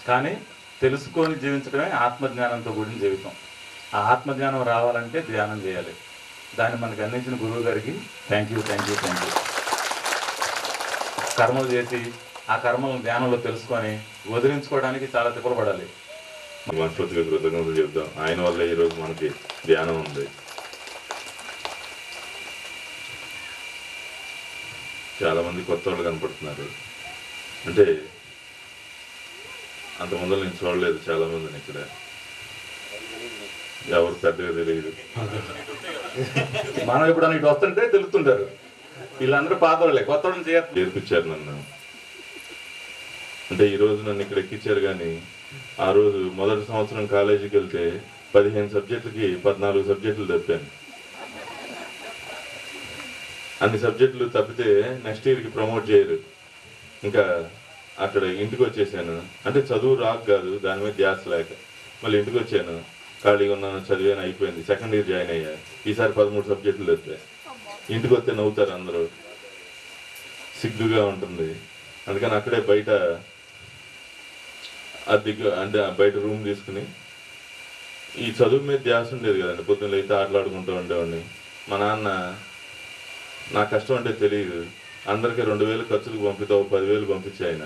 కానీ తెలుసుకొని జీవించడమే ఆత్మజ్ఞానంతో కూడిన జీవితం. ఆ ఆత్మజ్ఞానం రావాలంటే ధ్యానం చేయాలి. దాన్ని మనకు అందించిన గురువు గారికి థ్యాంక్ యూ. కర్మలు చేసి ఆ కర్మలను ధ్యానంలో తెలుసుకొని వదిలించుకోవడానికి చాలా తిప్పలు పడాలి. మనస్ఫూర్తిగా కృతజ్ఞతలు చెప్తాం. ఆయన వల్ల ఈరోజు మనకి ధ్యానం ఉంది. చాలామంది కొత్త వాళ్ళు కనపడుతున్నారు. అంటే అంత ముందర నేను చూడలేదు చాలామందిని ఇక్కడ. ఎవరు పెద్దగా తెలియదు. మనం ఇప్పుడు ఇటు వస్తుంటే తెలుస్తుంటారు. వీళ్ళందరూ పాత వాళ్ళే, కొత్త వాళ్ళని చేర్పించారు నన్ను. అంటే ఈరోజు నన్ను ఇక్కడ ఎక్కించారు. కానీ ఆ రోజు మొదటి సంవత్సరం కాలేజీకి వెళ్తే 15 సబ్జెక్టులకి 14 సబ్జెక్టులు తప్పాను. అన్ని సబ్జెక్టులు తప్పితే నెక్స్ట్ ఇయర్కి ప్రమోట్ చేయరు. ఇంకా అక్కడ ఇంటికి వచ్చేసాను. అంటే చదువు రాక కాదు, దాని మీద ధ్యాస లేక. మళ్ళీ ఇంటికి వచ్చాను, ఖాళీగా ఉన్నాను, చదివాను, అయిపోయింది. సెకండ్ ఇయర్ జాయిన్ అయ్యా. ఈసారి 13 సబ్జెక్టులు తప్పా. ఇంటికి వస్తే నవ్వుతారు అందరూ, సిగ్గుగా ఉంటుంది. అందుకని అక్కడే బయట అంటే బయట రూమ్ తీసుకుని ఈ చదువు మీద ధ్యాస ఉండేది కదండి. పొద్దున్న అయితే ఆటలాడుకుంటూ ఉండేవాడిని. మా నాన్న నా కష్టం అంటే తెలియదు, అందరికీ 2000 ఖర్చులకు పంపితావు, 10,000 పంపించి ఆయన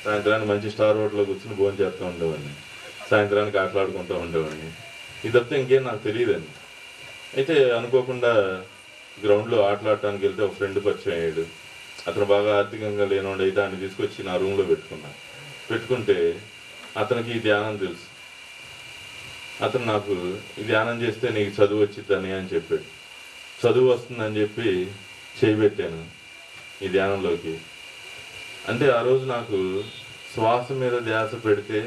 సాయంత్రానికి మంచి స్టార్ హోటల్లో కూర్చుని భోజనం చేస్తూ ఉండేవాడిని. సాయంత్రానికి ఆటలాడుకుంటూ ఉండేవాడిని. ఇది తప్పితే ఇంకేం నాకు తెలియదండి. అయితే అనుకోకుండా గ్రౌండ్లో ఆటలాడటానికి వెళ్తే ఒక ఫ్రెండ్ పరిచయం అయ్యాడు. అతను బాగా ఆర్థికంగా లేనివాడు. అయితే ఆయన తీసుకొచ్చి నా రూమ్లో పెట్టుకుంటే అతనికి ఈ ధ్యానం తెలుసు. అతను నాకు ఈ ధ్యానం చేస్తే నీకు చదువు వచ్చిద్దని అని చెప్పాడు. చదువు వస్తుందని చెప్పి చేయబెట్టాను ఈ ధ్యానంలోకి. అంటే ఆ రోజు నాకు శ్వాస మీద ధ్యాస పెడితే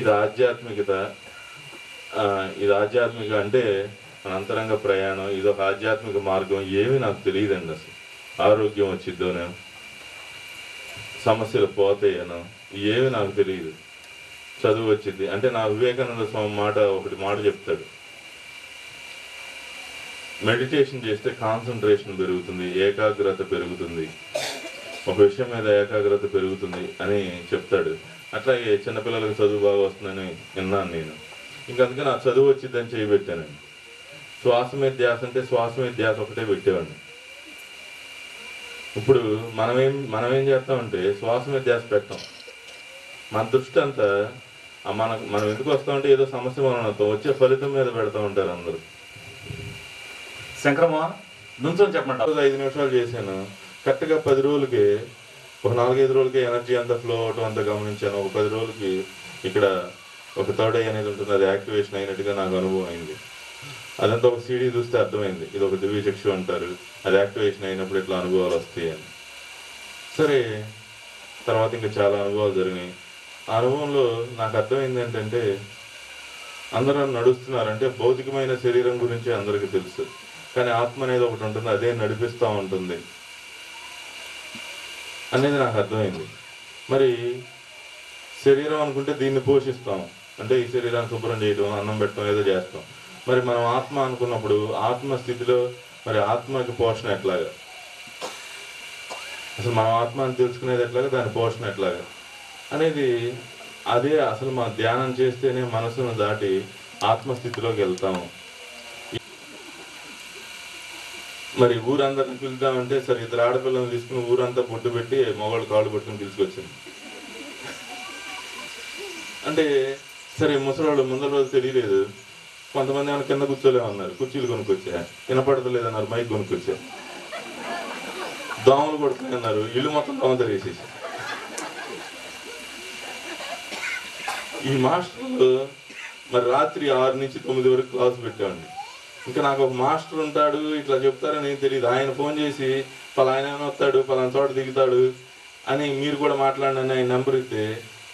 ఇది ఆధ్యాత్మికత, ఇది ఆధ్యాత్మిక అంటే మన అంతరంగ ప్రయాణం, ఇది ఒక ఆధ్యాత్మిక మార్గం. ఏమీ నాకు తెలియదండి అసలు. ఆరోగ్యం వచ్చిద్దోనో, సమస్యలు పోతాయనో ఏమీ నాకు తెలియదు. చదువు వచ్చింది అంటే నా వివేకానంద స్వామి ఒకటి మాట చెప్తాడు, మెడిటేషన్ చేస్తే కాన్సన్ట్రేషన్ పెరుగుతుంది, ఏకాగ్రత పెరుగుతుంది, ఒక విషయం మీద ఏకాగ్రత పెరుగుతుంది అని చెప్తాడు. అట్లాగే చిన్నపిల్లలకు చదువు బాగా వస్తుందని విన్నాను నేను. అందుకని ఆ చదువు వచ్చిద్దని చేయబెట్టానండి. శ్వాస మీద ధ్యాస అంటే శ్వాస మీద ధ్యాస ఒకటే పెట్టేవాడిని. ఇప్పుడు మనమేం చేస్తామంటే శ్వాస మీద ధ్యాస పెట్టాం. మన దృష్టి అంతా మనం ఎందుకు వస్తామంటే ఏదో సమస్య మనం వచ్చే ఫలితం మీద పెడతా ఉంటారు అందరూ. శంకరమోహన్ నుంచొని చెప్పండి. 5 నిమిషాలు చేశాను. కరెక్ట్గా 10 రోజులకి, ఒక 4-5 రోజులకి ఎనర్జీ అంతా ఫ్లో అవటం అంతా గమనించాను. ఒక 10 రోజులకి ఇక్కడ ఒక థర్డ్ ఐ అనేది ఉంటుంది, అది యాక్టివేషన్ అయినట్టుగా నాకు అనుభవం అయింది. అదంతా ఒక సీడీ చూస్తే అర్థమైంది, ఇది ఒక దివ్య చక్షు అంటారు, అది యాక్టివేషన్ అయినప్పుడు ఇట్లా అనుభవాలు వస్తాయి అని. సరే, తర్వాత ఇంకా చాలా అనుభవాలు జరిగినాయి. ఆ అనుభవంలో నాకు అర్థమైంది ఏంటంటే అందరూ నడుస్తున్నారంటే భౌతికమైన శరీరం గురించి అందరికీ తెలుసు, కానీ ఆత్మ అనేది ఒకటి ఉంటుంది, అదే నడిపిస్తూ ఉంటుంది అనేది నాకు అర్థమైంది. మరి శరీరం అనుకుంటే దీన్ని పోషిస్తాం, అంటే ఈ శరీరాన్ని శుభ్రం చేయడం, అన్నం పెట్టడం, ఏదో చేస్తాం. మరి మనం ఆత్మ అనుకున్నప్పుడు ఆత్మ స్థితిలో మరి ఆత్మకి పోషణ ఎట్లాగా, అసలు మనం ఆత్మ అని తెలుసుకునేది ఎట్లాగా, దాని పోషణ ఎట్లాగా అనేది అదే అసలు మన ధ్యానం చేస్తేనే మనసును దాటి ఆత్మస్థితిలోకి వెళ్తాము. మరి ఊరందరిని పిలుద్దామంటే సరే 2 ఆడపిల్లలను తీసుకుని ఊరంతా పొట్టు పెట్టి మగవాళ్ళు కాళ్ళు పట్టుకుని తీసుకొచ్చింది. అంటే సరే ముసలాళ్ళు ముందర రోజు తెలియలేదు, కొంతమంది ఏమైనా కింద కూర్చోలేమన్నారు, కుర్చీలు కొనుక్కొచ్చా, వినపడతలేదన్నారు, మైక్ కొనుక్కొచ్చా, దోమలు కొడుతున్నాయన్నారు, ఇల్లు మొత్తం దోమ తెరేసేసి. ఈ మాస్టర్లు మరి రాత్రి 6 నుంచి 9 వరకు క్లాస్ పెట్టేవాడిని. ఇంకా నాకు ఒక మాస్టర్ ఉంటాడు ఇట్లా చెప్తారని ఏం తెలియదు. ఆయన ఫోన్ చేసి పలానా వస్తాడు, పలానా చోట దిగుతాడు అని మీరు కూడా మాట్లాడినని ఆయన నెంబర్ ఇస్తే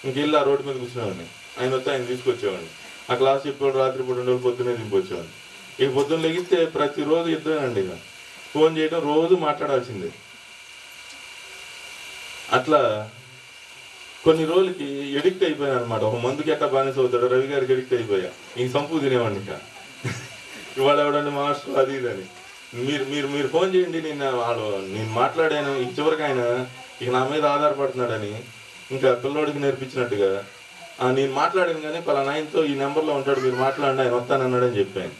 ఇంకెళ్ళి ఆ రోడ్డు మీద కూర్చునేవాడిని. ఆయన వస్తే ఆయన తీసుకొచ్చేవాడిని. ఆ క్లాస్ చెప్పేవాడు, రాత్రి పూట 2 రోజులు పొద్దున్నే దింపొచ్చేవాడిని. ఇక పొద్దున్న లెగిస్తే ప్రతిరోజు ఇద్దరేనండి, ఇక ఫోన్ చేయడం, రోజు మాట్లాడాల్సిందే. అట్లా కొన్ని రోజులకి ఎడిక్ట్ అయిపోయాను అనమాట. ఒక మందుకి ఎట్లా బానిస అవుతాడు, రవి గారికి ఎడిక్ట్ అయిపోయా. ఇంక సంపు తినేవాడిని. ఇక ఇవాళ ఎవడండి మాస్టర్ అది ఇదని మీరు ఫోన్ చేయండి, నేను మాట్లాడాను. ఈ చివరికి ఆయన ఇక నా మీద ఆధారపడుతున్నాడని ఇంకా పిల్లోడికి నేర్పించినట్టుగా నేను మాట్లాడాను కానీ పలానా ఆయనతో ఈ నెంబర్లో ఉంటాడు, మీరు మాట్లాడండి, ఆయన వస్తానన్నాడని చెప్పాను.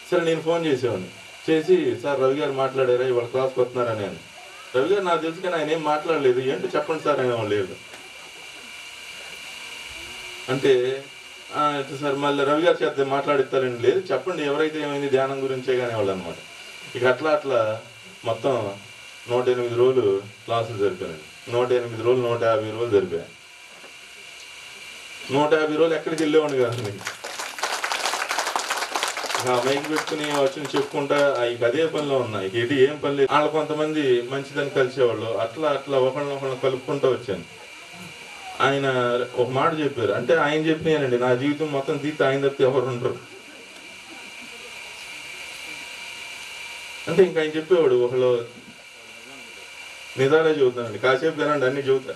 సరే నేను ఫోన్ చేసేవాడిని, చేసి సార్ రవి గారు మాట్లాడారా, ఇవాళ క్లాస్కి వస్తున్నారని. అని రవి గారు నాకు తెలుసు కానీ ఆయన ఏం మాట్లాడలేదు, ఏంటో చెప్పండి సార్ అనేవాళ్ళు లేదు. అంటే సార్ మళ్ళీ రవి గారు చేస్తే మాట్లాడిస్తారండి, లేదు చెప్పండి ఎవరైతే ఏమైంది ధ్యానం గురించే కానీ వాళ్ళు అనమాట. ఇక అట్లా అట్లా మొత్తం 108 రోజులు క్లాసులు జరిపానండి. 108 రోజులు 150 రోజులు జరిపాను. 150 రోజులు ఎక్కడికి వెళ్ళేవాడిని కాదండి. మైక్ పెట్టుకుని వచ్చి చెప్పుకుంటా ఇక అదే పనిలో ఉన్నా, ఇక ఎటు ఏం పని లేదు. వాళ్ళు కొంతమంది మంచిదని కలిసేవాళ్ళు, అట్లా అట్లా ఒకళ్ళని కలుపుకుంటూ వచ్చాను. ఆయన ఒక మాట చెప్పారు, అంటే ఆయన చెప్పినానండి, నా జీవితం మొత్తం తీస్తే ఆయన తప్పితే ఎవరు ఉండరు. అంటే ఇంకా ఆయన చెప్పేవాడు, ఒకళ్ళు నిజాలే చెబుతానండి, కాసేపు వినండి అన్ని చెబుతా.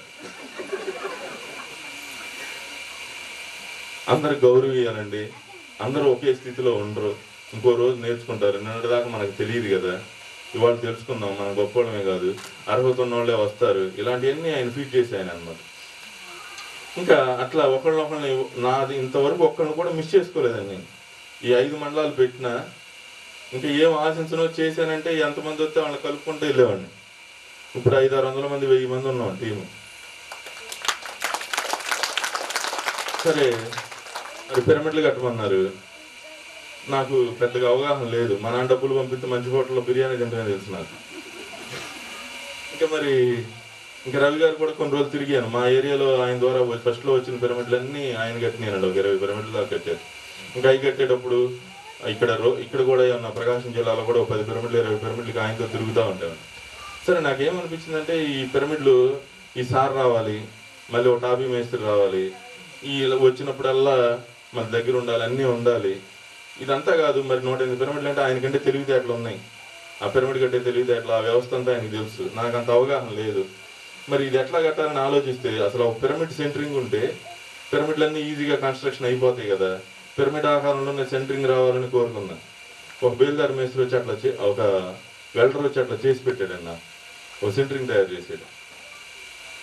అందరు గౌరవియాలండి, అందరూ ఒకే స్థితిలో ఉండరు, ఇంకో రోజు నేర్చుకుంటారు. నిన్నటిదాకా మనకు తెలియదు కదా, ఇవాళ తెలుసుకుందాం, మనం గొప్పవాళ్ళమే కాదు, అర్హత ఉన్న వాళ్ళే వస్తారు. ఇలాంటివన్నీ ఆయన ఫీడ్ చేసి ఆయన అనమాట. ఇంకా అట్లా ఒకళ్ళని నాది ఇంతవరకు ఒక్కరిని కూడా మిస్ చేసుకోలేదండి. ఈ 5 మండలాలు పెట్టినా ఇంకా ఏం ఆశించనో చేశానంటే ఎంతమంది వస్తే వాళ్ళని కలుపుకుంటూ వెళ్ళేవాడిని. ఇప్పుడు 500-600 మంది 1000 మంది ఉన్నాం టీము. సరే మరి పిరమిడ్లు కట్టమన్నారు. నాకు పెద్దగా అవగాహన లేదు, మన డబ్బులు పంపిస్తే మంచి హోటల్లో బిర్యానీ తింటానని తెలుసు నాకు. ఇంకా రవి గారు కూడా కొన్ని రోజులు తిరిగాను మా ఏరియాలో. ఆయన ద్వారా ఫస్ట్లో వచ్చిన పిరమిడ్లన్నీ ఆయన కట్టినానండి, ఒక 20 పిరమిడ్లు దాకా కట్టారు. ఇంకా అవి కట్టేటప్పుడు ఇక్కడ కూడా ఏమన్నా ప్రకాశం జిల్లాలో కూడా 10 పిరమిడ్లు 20 పిరమిడ్లకి ఆయనతో తిరుగుతూ ఉండేవాడిని. సరే నాకేమనిపించిందంటే ఈ పిరమిడ్లు ఈ సార్ రావాలి, మళ్ళీ ఒక టాబీ మేస్త్రి రావాలి, ఈ వచ్చినప్పుడల్లా మన దగ్గర ఉండాలి, అన్నీ ఉండాలి. ఇదంతా కాదు, మరి 108 పిరమిడ్లు అంటే ఆయనకంటే తెలివితేటలు ఉన్నాయి, ఆ పిరమిడ్ కట్టే తెలివితేటలు, ఆ వ్యవస్థ అంతా ఆయనకు తెలుసు, నాకు అంత అవగాహన లేదు. మరి ఇది ఎట్లా కట్టాలని ఆలోచిస్తే అసలు ఒక పిరమిడ్ సెంటరింగ్ ఉంటే పిరమిడ్లన్నీ ఈజీగా కన్స్ట్రక్షన్ అయిపోతాయి కదా. పిరమిడ్ ఆకారంలోనే సెంటరింగ్ రావాలని కోరుకున్నా. ఒక బేల్దార్ మేస్త్రి వచ్చి అట్లా ఒక వెల్డర్ వచ్చి అట్లా చేసి పెట్టాడన్న, ఒక సెంటరింగ్ తయారు చేసాడు.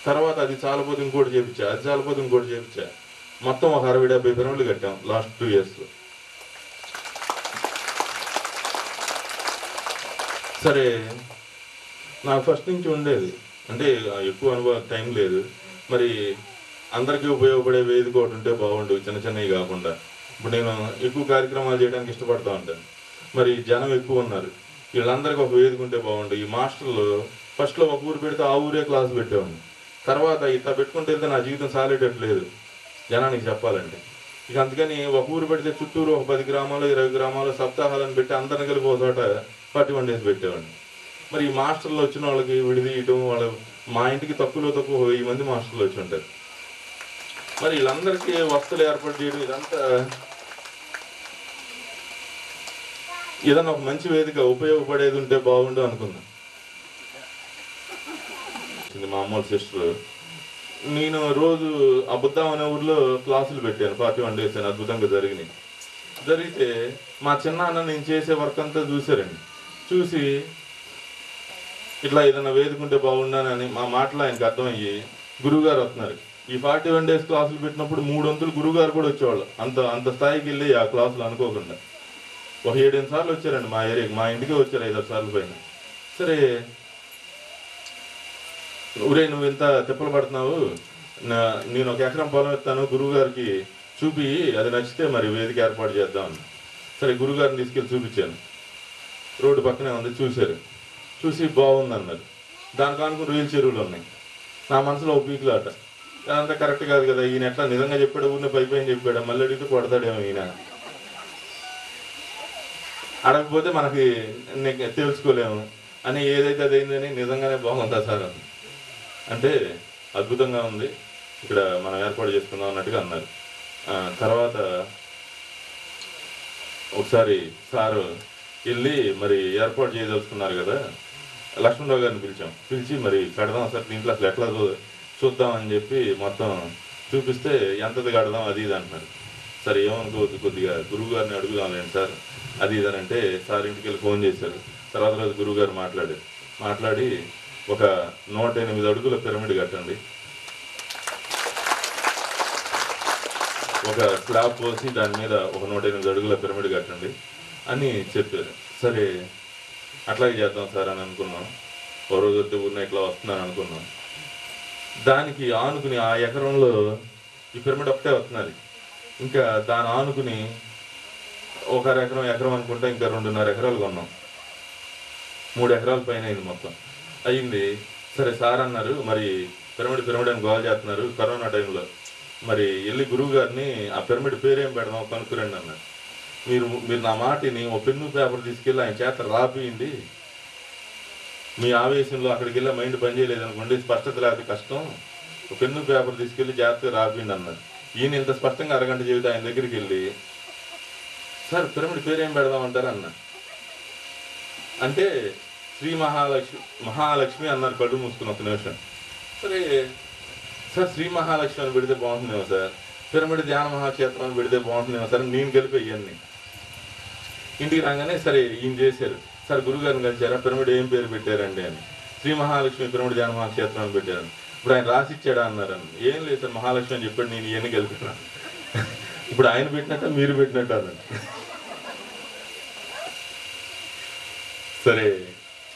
తర్వాత అది చాలపోతే ఇంకోటి చేయించా, అది చాలపోతే ఇంకోటి చేయించా. మొత్తం ఒక 60-70 పిరమిడ్లు కట్టాం లాస్ట్ 2 yearsలో. సరే నాకు ఫస్ట్ నుంచి ఉండేది అంటే ఎక్కువ అనుభవం టైం లేదు, మరి అందరికీ ఉపయోగపడే వేదిక ఒకటి ఉంటే బాగుండు, చిన్న చిన్నవి కాకుండా. ఇప్పుడు నేను ఎక్కువ కార్యక్రమాలు చేయడానికి ఇష్టపడతా ఉంటాను, మరి జనం ఎక్కువ ఉన్నారు, వీళ్ళందరికీ ఒక వేదిక ఉంటే బాగుండు. ఈ మాస్టర్లు ఫస్ట్లో ఒక ఊరు పెడితే ఆ ఊరే క్లాస్ పెట్టేవాడిని, తర్వాత ఇట్లా పెట్టుకుంటే వెళ్తే నా జీవితం సాలేటట్లేదు జనానికి చెప్పాలంటే. ఇక అందుకని ఒక ఊరు పెడితే చుట్టూరు ఒక 10 గ్రామాలు 20 గ్రామాలు సప్తాహాలను పెట్టి అందరిని కలిపి ఒక చోట 41 days పెట్టేవాడిని. మరి ఈ మాస్టర్లు వచ్చిన వాళ్ళకి విడిదీయటం, వాళ్ళు మా ఇంటికి తక్కువ 1000 మంది మాస్టర్లు వచ్చి ఉంటారు. మరి వీళ్ళందరికీ వసతులు ఏర్పాటు చేయడం, ఇదంతా ఏదన్నా ఒక మంచి వేదిక ఉపయోగపడేది ఉంటే బాగుండు అనుకున్నా. మా అమ్మోళ్ళ సిస్టర్, నేను రోజు అబుద్దాం అనే ఊర్లో క్లాసులు పెట్టాను, 41 days అని అద్భుతంగా జరిగితే మా చిన్నాన్న నేను చేసే వర్క్ అంతా చూసారండి. చూసి ఇట్లా ఏదైనా వేదుకుంటే బాగుండానని మా మాటలు ఆయనకు అర్థమయ్యి గురువుగారు వస్తున్నారు. ఈ 41 days క్లాసులు పెట్టినప్పుడు 3 వంతులు గురువుగారు కూడా వచ్చేవాళ్ళు. అంత స్థాయికి వెళ్ళి ఆ క్లాసులు అనుకోకుండా ఒక 7-8 సార్లు వచ్చారండి మా ఏరియాకి, మా ఇంటికే వచ్చారు 5-6 సార్లు పైన. సరే ఊరే నువ్వు ఇంత తిప్పలు పడుతున్నావు, నేను 1 ఎకరం పొలం ఎత్తాను, గురువుగారికి చూపి అది నచ్చితే మరి వేదిక ఏర్పాటు చేద్దామని. సరే గురువుగారిని తీసుకెళ్ళి చూపించాను, రోడ్డు పక్కనే ఉంది, చూశారు. చూసి బాగుంది అన్నారు. దానికి అనుకుని రీల్ చెరువులు ఉన్నాయి. నా మనసులో ఒక పీకులాట, అదంతా కరెక్ట్ కాదు కదా, ఈయన ఎట్లా నిజంగా చెప్పాడు, ఊరిని పైపైన చెప్పాడు, మళ్ళీ అడిగితే కొడతాడేమో ఈయన, అడగకపోతే మనకి తెలుసుకోలేము అని, ఏదైతే అదైందని నిజంగానే బాగుందా సార్ అంటే అద్భుతంగా ఉంది, ఇక్కడ మనం ఏర్పాటు చేసుకుందాం అన్నట్టుగా అన్నారు. తర్వాత ఒకసారి సారు వెళ్ళి మరి ఏర్పాటు చేయదలుచుకున్నారు కదా, లక్ష్మణరావు గారిని పిలిచి మరి కడదాం సార్ దీంట్లో అసలు ఎట్లా చూద్దామని చెప్పి మొత్తం చూపిస్తే ఎంతది కడదాం అది ఇది అంటున్నారు. సరే ఏమనుకోవద్దు, కొద్దిగా గురువు గారిని అడుగుదాంలేండి సార్ అది ఇదనంటే సార్ ఇంటికి వెళ్ళి ఫోన్ చేశారు. తర్వాత రోజు గురువు గారు మాట్లాడి ఒక 108 అడుగుల పిరమిడ్ కట్టండి, ఒక స్లాబ్ పోసి దాని మీద ఒక 108 అడుగుల పిరమిడ్ కట్టండి అని చెప్పారు. సరే అట్లాగే చేద్దాం సార్ అని అనుకున్నాం. ఓ రోజు వస్తే ఊరిని ఇట్లా వస్తున్నాను అనుకున్నాం. దానికి ఆనుకుని ఆ ఎకరంలో ఈ పిరమిడ్ ఒకటే వస్తున్నది. ఇంకా దాని ఆనుకుని ఒక ఎకరం అనుకుంటే ఇంకా 2.5 ఎకరాలు కొన్నాం. 3 ఎకరాల పైన అయింది మొత్తం అయింది. సరే సార్ అన్నారు, మరి పిరమిడ్ అని గోల్ చేస్తున్నారు కరోనా టైంలో, మరి వెళ్ళి గురువు గారిని ఆ పిరమిడ్ పేరేం పెడదాం కనుక్కురండి అన్నారు. మీరు నా మాటిని ఓ పెన్ను పేపర్ తీసుకెళ్ళి ఆయన చేత రాపియండి. మీ ఆవేశంలో అక్కడికి వెళ్ళి మైండ్ పనిచేయలేదు అనుకోండి, స్పష్టత లేకపోతే కష్టం. ఒక పెన్ను పేపర్ తీసుకెళ్ళి జాగ్రత్తగా రాపియండి అన్నారు. ఈయన ఇంత స్పష్టంగా అరగంట చెబితే ఆయన దగ్గరికి వెళ్ళి, సార్ పిరమిడ్ పేరేం పెడదామంటారు అన్న. అంటే శ్రీ మహాలక్ష్మి అన్నారు కళ్ళు మూసుకుని ఒక నిమిషం. సరే సార్ శ్రీ మహాలక్ష్మి అని పెడితే బాగుంటుందేమో సార్, పిరమిడ్ ధ్యాన మహాక్షేత్రం అని పెడితే బాగుంటుందేమో సార్, నేను కలిపి ఇవన్నీ. ఇంటికి రాగానే సరే ఈయన చేశారు. సార్ గురుగారిని కలిసారా, పిరమిడ్ ఏం పేరు పెట్టారండి అని. శ్రీ మహాలక్ష్మి పిరమిడ్ ధ్యాన మహాక్షేత్రం అని పెట్టారు. ఇప్పుడు ఆయన రాసిచ్చాడా అన్నారని. ఏం లేదు సార్ మహాలక్ష్మి అని చెప్పాడు, నేను ఇవన్నీ కలిపినాను. ఇప్పుడు ఆయన పెట్టినట్ట మీరు పెట్టినట్టు అన్నాడు. సరే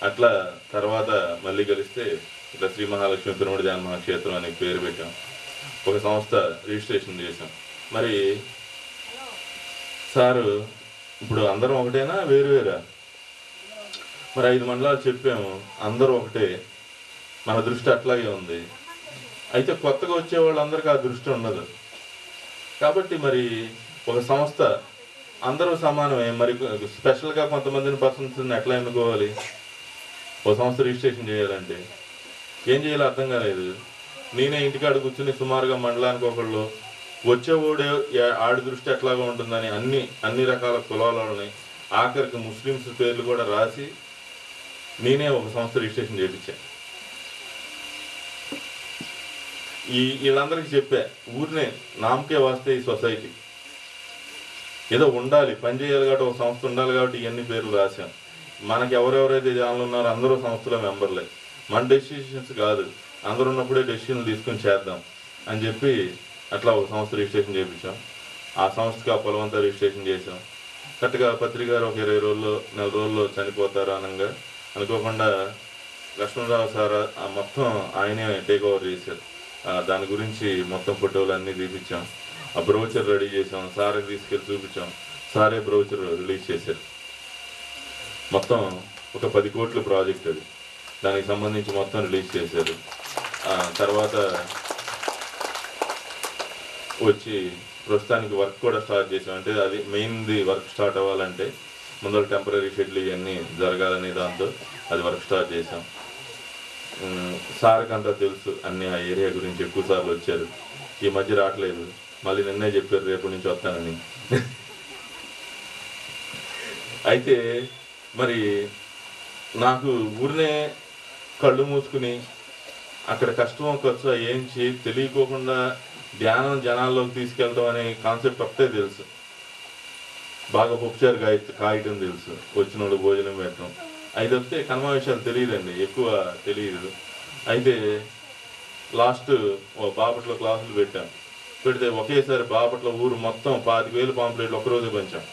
అట్లా తర్వాత మళ్ళీ కలిస్తే ఇట్లా శ్రీ మహాలక్ష్మి పిరమిడ్ ధ్యాన మహాక్షేత్రం అనే పేరు పెట్టాం. ఒక సంస్థ రిజిస్ట్రేషన్ చేసాం. మరి సారు ఇప్పుడు అందరం ఒకటేనా వేరువేరా? మరి 5 మండలాలు చెప్పాము, అందరూ ఒకటే, మన దృష్టి అట్లాగే ఉంది. అయితే కొత్తగా వచ్చే వాళ్ళందరికీ ఆ దృష్టి ఉండదు. కాబట్టి మరి ఒక సంస్థ అందరూ సమానమే, మరి స్పెషల్గా కొంతమందిని పర్సన్స్ని ఎట్లా ఎన్నుకోవాలి? ఒక సంస్థ రిజిస్ట్రేషన్ చేయాలంటే ఏం చేయాలో అర్థం కాలేదు. నేనే ఇంటికాడ కూర్చుని సుమారుగా మండలానికి ఒకళ్ళు వచ్చేవాడే ఆడి దృష్టి ఎట్లాగా ఉంటుందని అన్ని రకాల కులాలని ఆఖరికి ముస్లిమ్స్ పేర్లు కూడా రాసి నేనే ఒక సంస్థ రిజిస్ట్రేషన్ చేయించాను. వీళ్ళందరికీ చెప్పా, ఊరినే నామకే వాస్తే ఈ సొసైటీ ఏదో ఉండాలి, పని చేయాలి కాబట్టి ఒక సంస్థ ఉండాలి కాబట్టి ఇవన్నీ పేర్లు రాశాం. మనకి ఎవరెవరైతే జనాలు ఉన్నారో అందరూ సంస్థలో మెంబర్లే. మన డెసిషన్స్ కాదు, అందరూ ఉన్నప్పుడే డెసిషన్లు తీసుకొని చేద్దాం అని చెప్పి అట్లా ఒక సంస్థ రిజిస్ట్రేషన్ చేయించాం. ఆ సంస్థకి ఆ పొలమంతా రిజిస్ట్రేషన్ చేసాం. కరెక్ట్గా పత్రిక గారు ఒక 20 రోజుల్లో 4 రోజుల్లో చనిపోతారు అనగా అనుకోకుండా లక్ష్మణరావు సార్ మొత్తం ఆయనే టేక్ ఓవర్ చేశారు. దాని గురించి మొత్తం ఫోటోలు అన్నీ తీపించాం. ఆ బ్రౌచర్ రెడీ చేసాం, సార్కి తీసుకెళ్ళి చూపించాం. సారే బ్రౌచర్ రిలీజ్ చేశారు. మొత్తం ఒక 10 కోట్ల ప్రాజెక్ట్ అది, దానికి సంబంధించి మొత్తం రిలీజ్ చేశారు. తర్వాత వచ్చి ప్రస్తుతానికి వర్క్ కూడా స్టార్ట్ చేసాం. అంటే అది మెయిన్ది వర్క్ స్టార్ట్ అవ్వాలంటే ముందర టెంపరీ షెడ్లు ఇవన్నీ జరగాలనే దాంతో అది వర్క్ స్టార్ట్ చేసాం. సార్కి అంతా తెలుసు, అన్ని ఆ ఏరియా గురించి ఎక్కువ సార్లు వచ్చారు. ఈ మధ్య రావట్లేదు, మళ్ళీ నిన్నే చెప్పారు రేపు నుంచి వస్తానని. అయితే మరి నాకు ఊరినే కళ్ళు మూసుకుని అక్కడ కష్టం ఖర్చు ఏం తెలియకోకుండా ధ్యానం జనాల్లోకి తీసుకెళ్ళడం అనే కాన్సెప్ట్ ఒకటే తెలుసు. బాగా ఉపచార కాయటం తెలుసు, వచ్చిన వాళ్ళు భోజనం పెట్టడం. అది వస్తే కర్మ విషయాలు తెలియదండి, ఎక్కువ తెలియదు. అయితే లాస్ట్ బాపట్ల క్లాసులు పెడితే ఒకేసారి బాపట్ల ఊరు మొత్తం 25,000 పాంప్లెట్లు ఒకరోజే పంచాం.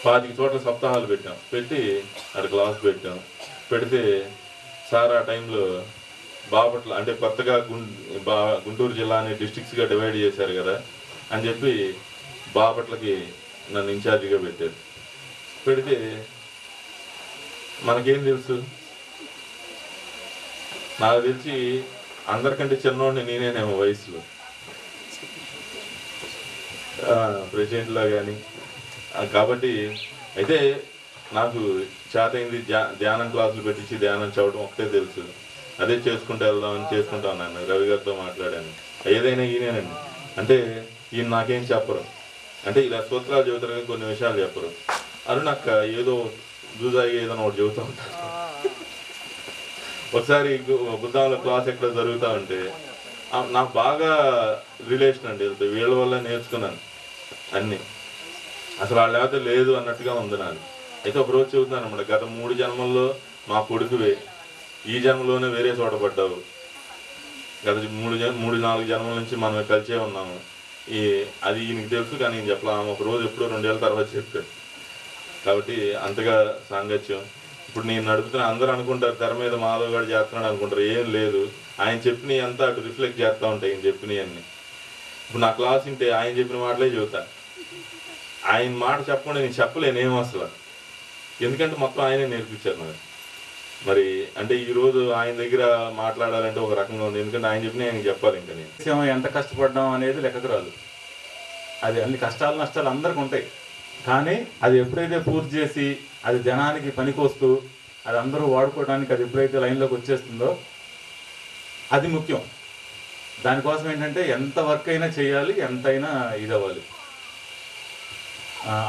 25 చోట్ల సప్తాహాలు పెట్టి అక్కడ క్లాస్ పెడితే సార్ ఆ టైంలో బాపట్ల అంటే కొత్తగా గుంటూరు జిల్లా అనే డిస్ట్రిక్ట్స్గా డివైడ్ చేశారు కదా అని చెప్పి బాపట్లకి నన్ను ఇన్ఛార్జిగా పెట్టారు. పెడితే మనకేం తెలుసు, నాకు తెలిసి అందరికంటే చిన్నోడిని నేనేనేమో వయసులో, ప్రెసిడెంట్లా కానీ. కాబట్టి అయితే నాకు చేతైంది ధ్యానం క్లాసులు పెట్టించి ధ్యానం చదవడం ఒకటే తెలుసు. అదే చేసుకుంటూ వెళ్దామని చేసుకుంటా ఉన్నాను. రవి గారితో మాట్లాడాను, ఏదైనా ఈయనేనండి. అంటే ఈయన నాకేం చెప్పరు, అంటే ఇలా సూత్రాలు చెబుతారు కానీ కొన్ని విషయాలు చెప్పరు. అరుణక్క ఏదో జూజాయిగా ఏదైనా ఒకటి చెబుతూ ఉంటారు. ఒకసారి బుద్ధాంలో క్లాస్ ఎక్కడ జరుగుతూ ఉంటే నాకు బాగా రిలేషన్ అండి, వీళ్ళ వల్ల నేర్చుకున్నాను అన్నీ. అసలు వాళ్ళు లేకపోతే లేదు అన్నట్టుగా ఉంది నాకు. అయితే ఒకరోజు చెబుతున్నాను అన్నమాట, గత 3 జన్మల్లో మా కొడుకువే, ఈ జన్మలోనే వేరే చోట పడ్డావు. గత 3-4 జన్మల నుంచి మనం కలిసే ఉన్నాము. అది ఈయనకి తెలుసు, కానీ ఈయన చెప్పలా. ఆమె ఒక రోజు ఎప్పుడో 2 ఏళ్ళ తర్వాత చెప్పాడు. కాబట్టి అంతగా సాంగత్యం. ఇప్పుడు నేను నడుపుతున్న అందరూ అనుకుంటారు తెర మీద మాధవ్ గారు చేస్తున్నాడు అనుకుంటారు. ఏం లేదు, ఆయన చెప్పినవి అంతా అటు రిఫ్లెక్ట్ చేస్తూ ఉంటాయి ఆయన చెప్పినవి అన్నీ. ఇప్పుడు నా క్లాస్ ఉంటే ఆయన చెప్పిన మాటలే చెబుతా. ఆయన మాట చెప్పకుండా నేను చెప్పలేనేమో అసలు, ఎందుకంటే మొత్తం ఆయనే నేర్పించారు నాకు. మరి అంటే ఈరోజు ఆయన దగ్గర మాట్లాడాలంటే ఒక రకంగా ఉంది, ఎందుకంటే ఆయన చెప్పిన ఆయనకి చెప్పాలి. ఇంకా నేను ఎంత కష్టపడ్డాం అనేది లెక్కకు రాదు. అది అన్ని కష్టాలు నష్టాలు అందరికి ఉంటాయి, కానీ అది ఎప్పుడైతే పూర్తి చేసి అది జనానికి పనికొస్తూ అది అందరూ వాడుకోవడానికి అది ఎప్పుడైతే లైన్లోకి వచ్చేస్తుందో అది ముఖ్యం. దానికోసం ఏంటంటే ఎంత వర్క్ అయినా చేయాలి, ఎంతైనా ఇది అవ్వాలి.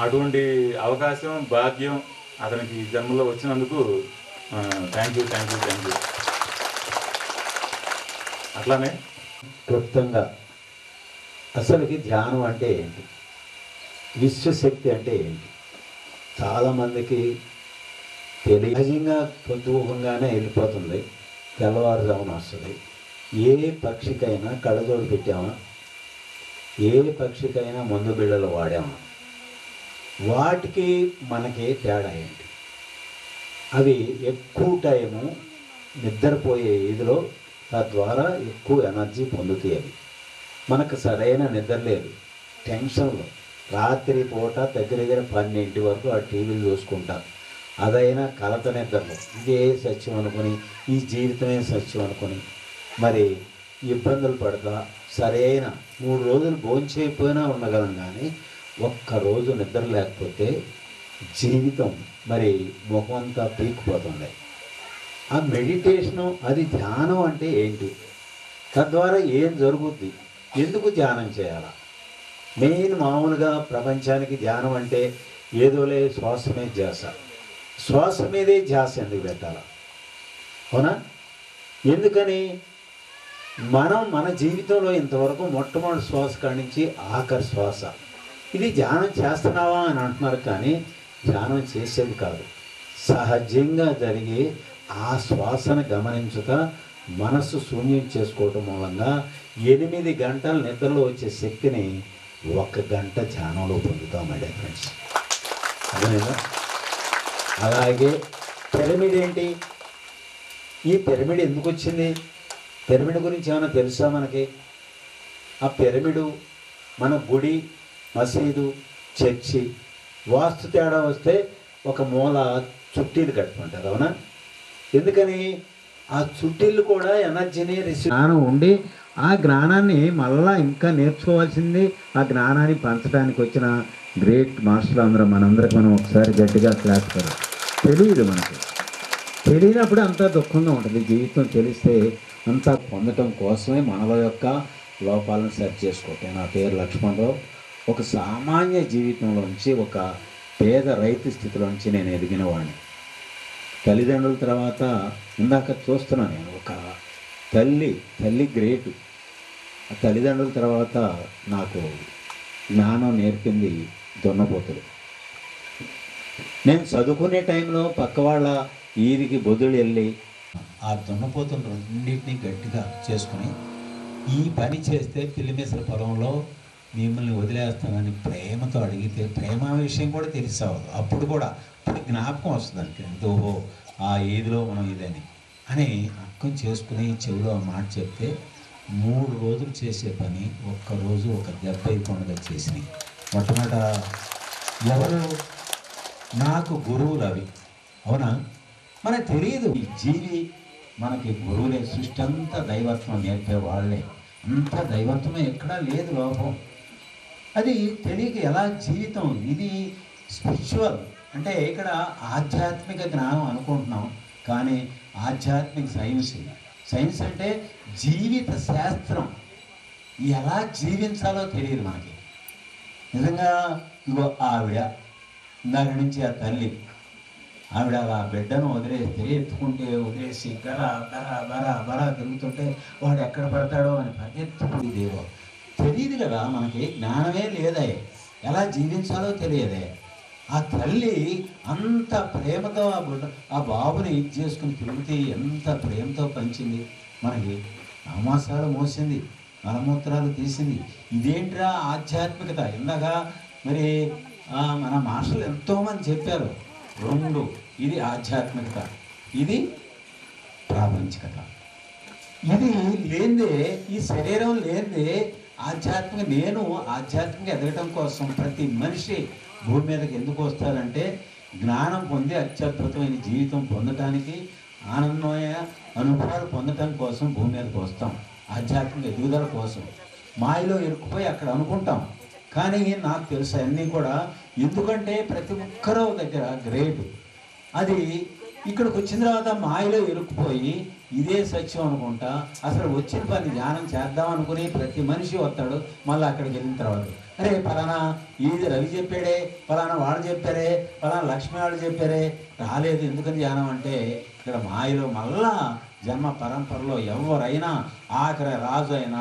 అటువంటి అవకాశం భాగ్యం అతనికి జన్మలో వచ్చినందుకు థ్యాంక్ యూ. అట్లానే క్లుప్తంగా అసలుకి ధ్యానం అంటే ఏంటి, విశ్వశక్తి అంటే ఏంటి, చాలామందికి సహజంగా పొద్దుముఖంగానే వెళ్ళిపోతుంది, తెల్లవారుజామున వస్తుంది. ఏ పక్షికైనా కళ్ళజోడు పెట్టామా, ఏ పక్షికైనా మందు బిళ్ళలు వాడామా, వాటికి మనకి తేడా ఏంటి? అవి ఎక్కువ టైము నిద్రపోయే ఇదిలో, తద్వారా ఎక్కువ ఎనర్జీ పొందుతాయి. అవి మనకు సరైన నిద్ర లేదు, టెన్షన్లు, రాత్రి పూట దగ్గర 12 వరకు ఆ టీవీలు చూసుకుంటారు. అదైనా కలత నిద్రలు, ఇదే సత్యం అనుకుని, ఈ జీవితమే సత్యం అనుకుని మరి ఇబ్బందులు పడతా సరైన 3 రోజులు భోంచేయకపోయినా ఉండగలం, కానీ ఒక్కరోజు నిద్ర లేకపోతే జీవితం మరి ముఖమంతా పీకిపోతుంది. ఆ మెడిటేషను, అది ధ్యానం అంటే ఏంటి, తద్వారా ఏం జరుగుద్ది, ఎందుకు ధ్యానం చేయాలా? మెయిన్ మామూలుగా ప్రపంచానికి ధ్యానం అంటే ఏదోలే శ్వాస మీద ధ్యాస, శ్వాస మీదే ధ్యాస ఎందుకు పెట్టాలా? అవునా? ఎందుకని మనం మన జీవితంలో ఇంతవరకు మొట్టమొదటి శ్వాస కానించి ఆఖరి శ్వాస, ఇది ధ్యానం చేస్తున్నావా అని అంటున్నారు, కానీ ధ్యానం చేసేది కాదు. సహజంగా జరిగే ఆ శ్వాసను గమనించుతా మనస్సు శూన్యం చేసుకోవటం మూలంగా 8 గంటల నిద్రలో వచ్చే శక్తిని 1 గంట ధ్యానంలో పొందుతాం మై డియర్ ఫ్రెండ్స్. అదేనా? అలాగే పిరమిడ్ ఏంటి, ఈ పిరమిడ్ ఎందుకు వచ్చింది, పిరమిడ్ గురించి ఏమైనా తెలుసా మనకి? ఆ పిరమిడు మన గుడి, మసీదు, చర్చి వాస్తు తేడా వస్తే ఒక మూల చుట్టీలు కట్టుకుంటారు, అవునా? ఎందుకని? ఆ చుట్టీలు కూడా ఎనర్జీని జ్ఞానం ఉండి ఆ జ్ఞానాన్ని మళ్ళా ఇంకా నేర్చుకోవాల్సింది. ఆ జ్ఞానాన్ని పంచడానికి వచ్చిన గ్రేట్ మాస్టర్లు అందరూ మనందరికి మనం ఒకసారి గట్టిగా క్లాస్ పెడతాం. తెలియదు, మనకి తెలియనప్పుడు అంతా దుఃఖంగా ఉంటుంది. జీవితం తెలిస్తే అంతా పొందటం కోసమే మనలో యొక్క లోపాలను సరి చేసుకోవటం. నా పేరు లక్ష్మణరావు. ఒక సామాన్య జీవితంలోంచి, ఒక పేద రైతు స్థితిలోంచి నేను ఎదిగిన వాడిని. తల్లిదండ్రుల తర్వాత ఇందాక చూస్తున్నాను నేను, ఒక తల్లి గ్రేటు. ఆ తల్లిదండ్రుల తర్వాత నాకు జ్ఞానం నేర్పింది దున్నపోతులు. నేను చదువుకునే టైంలో పక్క వాళ్ళ ఈదికి బొదులు వెళ్ళి ఆ దున్నపోతులు రెండింటినీ గట్టిగా చేసుకుని, ఈ పని చేస్తే పిల్లిమేసల పొలంలో మిమ్మల్ని వదిలేస్తానని ప్రేమతో అడిగితే, ప్రేమ విషయం కూడా తెలిసావు అప్పుడు కూడా, ఇప్పుడు జ్ఞాపకం వస్తుంది అంటే, ఓహో ఆ ఈదిలో మనం ఇదని అని అక్కం చేసుకుని చెవిలో మాట చెప్తే 3 రోజులు చేసే పని ఒక్కరోజు ఒక 70 పండుగ చేసినాయి. మొట్టమొదట ఎవరు నాకు గురువులు అవి, అవునా? మనకు తెలియదు, ఈ జీవి మనకి గురువులే. సృష్టి అంతా దైవత్వం నేర్పే వాళ్ళే, అంతా దైవత్వమే, ఎక్కడా లేదు లోపం. అది తెలియక ఎలా జీవితం, ఇది స్పిరిచువల్ అంటే ఇక్కడ ఆధ్యాత్మిక జ్ఞానం అనుకుంటున్నాం, కానీ ఆధ్యాత్మిక సైన్స్ అంటే జీవిత శాస్త్రం. ఎలా జీవించాలో తెలియదు మనకి. నిజంగా ఇగో ఆవిడ ఇందాక నుంచి ఆ తల్లి, ఆవిడ ఆ బిడ్డను వదిలేస్తే, ఎత్తుకుంటే వదిలేసి బరా తిరుగుతుంటే వాడు ఎక్కడ పడతాడో అని పరిగెత్తుకుదేవో తెలియదు కదా మనకి, జ్ఞానమే లేదే, ఎలా జీవించాలో తెలియదే. ఆ తల్లి అంత ప్రేమతో ఆ బాబుని ఇది చేసుకుని తిరిగితే ఎంత ప్రేమతో పంచింది మనకి. 9 మాసాలు మోసింది, మలమూత్రాలు తీసింది. ఇదేంట్రా ఆధ్యాత్మికత? ఇందాక మరి మన మాస్టర్లు ఎంతోమంది చెప్పారు. రెండు, ఇది ఆధ్యాత్మికత, ఇది ప్రాపంచికత. ఇది లేనిదే, ఈ శరీరం లేనిదే నేను ఆధ్యాత్మికంగా ఎదగటం కోసం ప్రతి మనిషి భూమి మీదకి ఎందుకు వస్తారంటే జ్ఞానం పొంది అత్యద్భుతమైన జీవితం పొందటానికి, ఆనందమైన అనుభవాలు పొందటం కోసం భూమి మీదకి వస్తాం. ఆధ్యాత్మిక ఎదుగుదల కోసం మాయలో ఇరుక్కుపోయి అక్కడ అనుకుంటాం. కానీ నాకు తెలుసు అన్నీ కూడా, ఎందుకంటే ప్రతి ఒక్కరో దగ్గర గ్రేట్. అది ఇక్కడికి వచ్చిన తర్వాత మాయలో ఇరుక్కుపోయి ఇదే సత్యం అనుకుంటా అసలు వచ్చిన పని ధ్యానం చేద్దాం అనుకుని ప్రతి మనిషి వస్తాడు. మళ్ళీ అక్కడికి వెళ్ళిన తర్వాత అరే ఫలానా ఇది రవి చెప్పాడే, ఫలానా వాడు చెప్పారే, ఫలానా లక్ష్మి వాడు చెప్పారే, రాలేదు. ఎందుకని ధ్యానం అంటే ఇక్కడ మాయలో మళ్ళా జన్మ పరంపరలో ఎవరైనా, ఆఖరి రాజు అయినా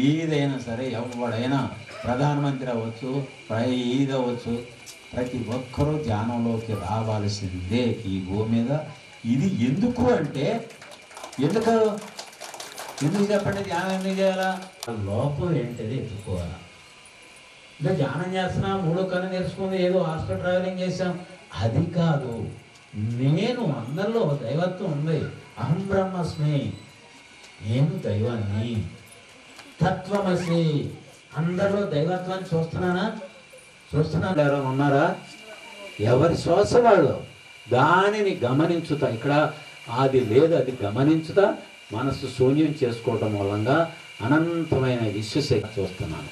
ఏదైనా సరే, ఎవడైనా ప్రధానమంత్రి అవ్వచ్చు, ఏది అవ్వచ్చు, ప్రతి ఒక్కరూ ధ్యానంలోకి రావాల్సిందే ఈ భూమి మీద. ఇది ఎందుకు అంటే ఎందుకు చెప్పండి? ధ్యానం ఎందుకు చేయాలా? లోపం ఏంటిది ఎత్తుకోవాలా. ఇంకా ధ్యానం చేస్తున్నా, మూడో కన్ను నేర్చుకుంది, ఏదో హాస్టల్ ట్రావెలింగ్ చేసాం, అది కాదు. నేను అందరిలో దైవత్వం ఉంది. అహం బ్రహ్మస్మి, నేను దైవాన్ని. తత్వమసి, అందరిలో దైవత్వాన్ని చూస్తున్నానా? ఎవరైనా ఉన్నారా? ఎవరి శ్వాస వాళ్ళు దానిని గమనించుతా. ఇక్కడ అది లేదు, అది గమనించుతా మనసు శూన్యం చేసుకోవటం మూలంగా అనంతమైన విశ్వశక్తి చూస్తున్నాను.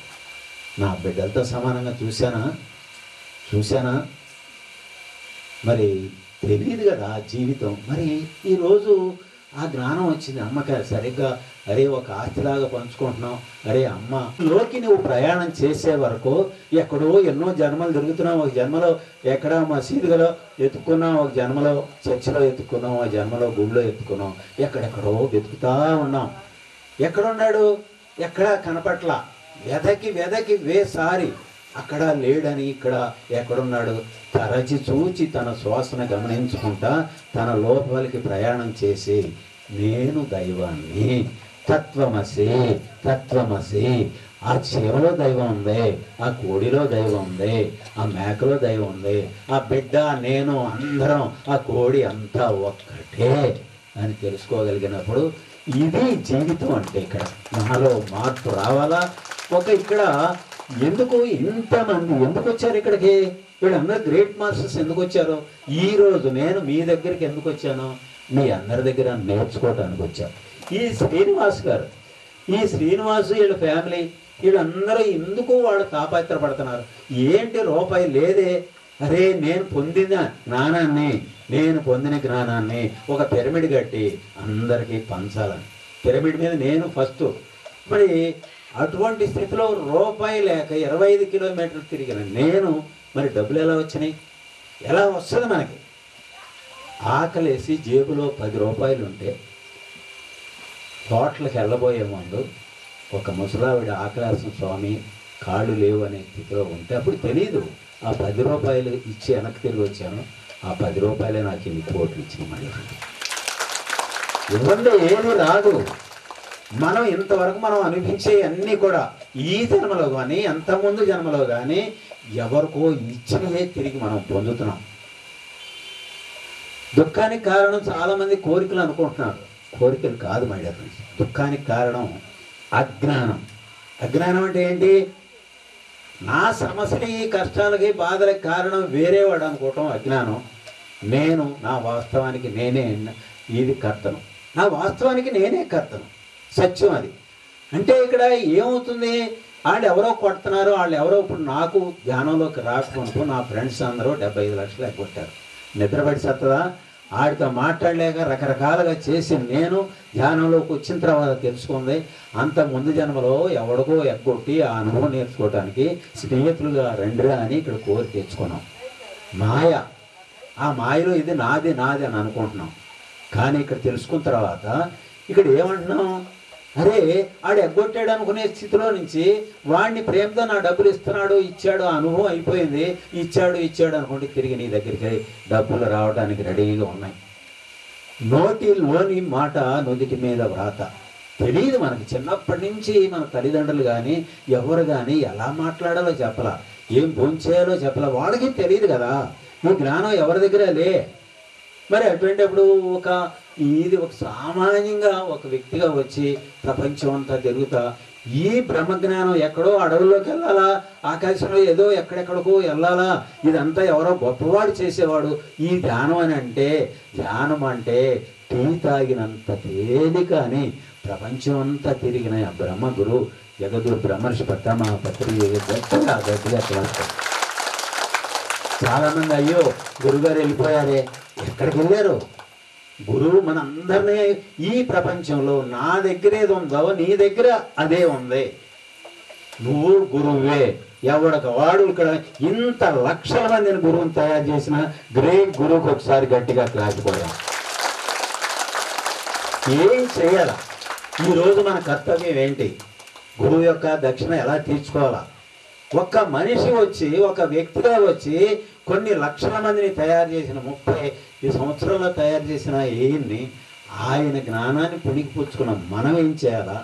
నా బిడ్డలతో సమానంగా చూశానా? మరి తెలియదు కదా జీవితం. మరి ఈరోజు ఆ జ్ఞానం వచ్చింది. అమ్మకి సరిగ్గా అరే ఒక ఆస్తిలాగా పంచుకుంటున్నాం. అరే అమ్మ లోకి నువ్వు ప్రయాణం చేసే వరకు ఎక్కడో ఎన్నో జన్మలు తిరుగుతున్నావు. ఒక జన్మలో ఎక్కడ మసీదులో ఎత్తుకున్నాం, ఒక జన్మలో చర్చిలో ఎత్తుకున్నాం, ఒక జన్మలో గుడిలో ఎత్తుకున్నాం, ఎక్కడెక్కడో వెతుకుతా ఉన్నాం. ఎక్కడున్నాడు? ఎక్కడా కనపట్ల. వెదకి వేసారి అక్కడ లేడని, ఇక్కడ ఎక్కడున్నాడు? తరచి చూచి తన శ్వాసను గమనించుకుంటా తన లోపలికి ప్రయాణం చేసి నేను దైవాన్ని, తత్వమసి. ఆ చీమలో దైవం ఉంది, ఆ కోడిలో దైవం ఉంది, ఆ మేకలో దైవం ఉంది, ఆ బిడ్డ నేను అందరం ఆ కోడి అంతా ఒక్కటే అని తెలుసుకోగలిగినప్పుడు ఇది జీవితం అంటే. ఇక్కడ నాలో మార్పు రావాలా. ఇక్కడ ఎందుకు ఇంతమంది ఎందుకు వచ్చారు ఇక్కడికి? వీళ్ళందరూ గ్రేట్ మాస్టర్స్ ఎందుకు వచ్చారు? ఈరోజు నేను మీ దగ్గరికి ఎందుకు వచ్చాను? మీ అందరి దగ్గర నేర్చుకోవటానికి వచ్చాను. ఈ శ్రీనివాసు వీళ్ళ ఫ్యామిలీ వీళ్ళందరూ ఎందుకు వాళ్ళు తాపత్రపడుతున్నారు? ఏంటి రూపాయి లేదే? అరే నేను పొందిన జ్ఞానాన్ని ఒక పిరమిడ్ కట్టి అందరికీ పంచాలని. పిరమిడ్ మీద నేను ఫస్ట్. మరి అటువంటి స్థితిలో రూపాయి లేక 25 కిలోమీటర్లు తిరిగిన నేను మరి డబ్బులు ఎలా వచ్చినాయి? ఎలా వస్తుంది మనకి? ఆకలేసి జేబులో 10 రూపాయలు ఉంటే హోటల్కి వెళ్ళబోయే ముందు ఒక ముసలావిడ ఆకలేసిన స్వామి కాళ్ళు లేవు అనే స్థితిలో ఉంటే అప్పుడు తెలియదు. ఆ 10 రూపాయలు ఇచ్చి వెనక్కి తిరిగి వచ్చాను. ఆ 10 రూపాయలే నాకు ఇన్ని కోట్లు ఇచ్చింది. మళ్ళీ ఇవ్వండి, ఏమీ రాదు. మనం ఇంతవరకు మనం అనుభవించే అన్నీ కూడా ఈ జన్మలో కానీ అంతకుముందు జన్మలో కానీ ఎవరికో ఇచ్చినవే తిరిగి మనం పొందుతున్నాం. దుఃఖానికి కారణం చాలామంది కోరికలు అనుకుంటున్నారు. కోరికలు కాదు మై డియర్ ఫ్రెండ్స్. దుఃఖానికి కారణం అజ్ఞానం. అజ్ఞానం అంటే ఏంటి? నా సమస్యకి కష్టాలకి బాధలకి కారణం వేరేవాడు అనుకోవటం అజ్ఞానం. నా వాస్తవానికి నేనే ఇది కర్తను. నా వాస్తవానికి నేనే కర్తను. సత్యం అది. అంటే ఇక్కడ ఏమవుతుంది? వాళ్ళు ఎవరో కొడుతున్నారు, వాళ్ళు ఎవరో ఇప్పుడు నాకు ధ్యానంలోకి రాకపోనుకో నా ఫ్రెండ్స్ అందరూ 75 లక్షలు ఎగ్గొట్టారు. నిద్రపడి సత్తదా? ఆడితో మాట్లాడలేక రకరకాలుగా చేసి నేను ధ్యానంలోకి వచ్చిన తర్వాత తెలుసుకుంది అంత ముందు జన్మలో ఎవడికో ఎగ్గొట్టి ఆ అనుభవం నేర్చుకోవటానికి స్నేహితులుగా రండిరా అని ఇక్కడ కోరి తెచ్చుకున్నాం. మాయ. ఆ మాయలో ఇది నాది అని అనుకుంటున్నాం. కానీ ఇక్కడ తెలుసుకున్న తర్వాత ఇక్కడ ఏమంటున్నాం? అరే ఆడు ఎగ్గొట్టాడు అనుకునే స్థితిలో నుంచి వాడిని ప్రేమతో నా డబ్బులు ఇచ్చాడు, ఆ అనుభవం అయిపోయింది, ఇచ్చాడు అనుకుంటే తిరిగి నీ దగ్గరికి డబ్బులు రావడానికి రెడీగా ఉన్నాయి. నోటిలోని మాట నుదిటి మీద వ్రాత. తెలియదు మనకి. చిన్నప్పటి నుంచి మన తల్లిదండ్రులు కానీ ఎవరు కానీ ఎలా మాట్లాడాలో చెప్పలా, ఏం భోంచేయాలో చెప్పలా, వాళ్ళకి తెలియదు కదా. ఈ జ్ఞానం ఎవరి దగ్గర లే. మరి అటువంటిప్పుడు ఒక సామాన్యంగా ఒక వ్యక్తిగా వచ్చి ప్రపంచం అంతా తిరుగుతా ఈ బ్రహ్మజ్ఞానం ఎక్కడో అడవుల్లోకి వెళ్ళాలా, ఆకాశంలో ఏదో ఎక్కడెక్కడికో వెళ్ళాలా, ఇదంతా ఎవరో గొప్పవాడు చేసేవాడు. ఈ ధ్యానం అంటే టీ తాగినంత తేలిక అని ప్రపంచం అంతా తిరిగిన బ్రహ్మ గురు జగద్గురు బ్రహ్మర్షి పత్రి గట్టిగా క్లాస్తారు. చాలామంది అయ్యో గురుగారు వెళ్ళిపోయారే, ఎక్కడికి వెళ్ళారు? గురువు మనందరినీ ఈ ప్రపంచంలో నా దగ్గర ఏది ఉందో నీ దగ్గర అదే ఉంది. నువ్వు గురువే. ఎవడికి వాడు ఇక్కడ ఇంత లక్షల మందిని గురువుని తయారు చేసిన గ్రేట్ గురువుకి ఒకసారి గట్టిగా క్లాస్ పోయాం. ఏం చేయాలా? ఈరోజు మన కర్తవ్యం ఏంటి? గురువు యొక్క దక్షిణ ఎలా తీర్చుకోవాలా? ఒక్క మనిషి వచ్చి, ఒక వ్యక్తిగా వచ్చి కొన్ని లక్షల మందిని తయారు చేసిన 30 సంవత్సరాల్లో తయారు చేసిన ఆయన జ్ఞానాన్ని పుణికిపుచ్చుకున్న మనం ఏం చేయాలా?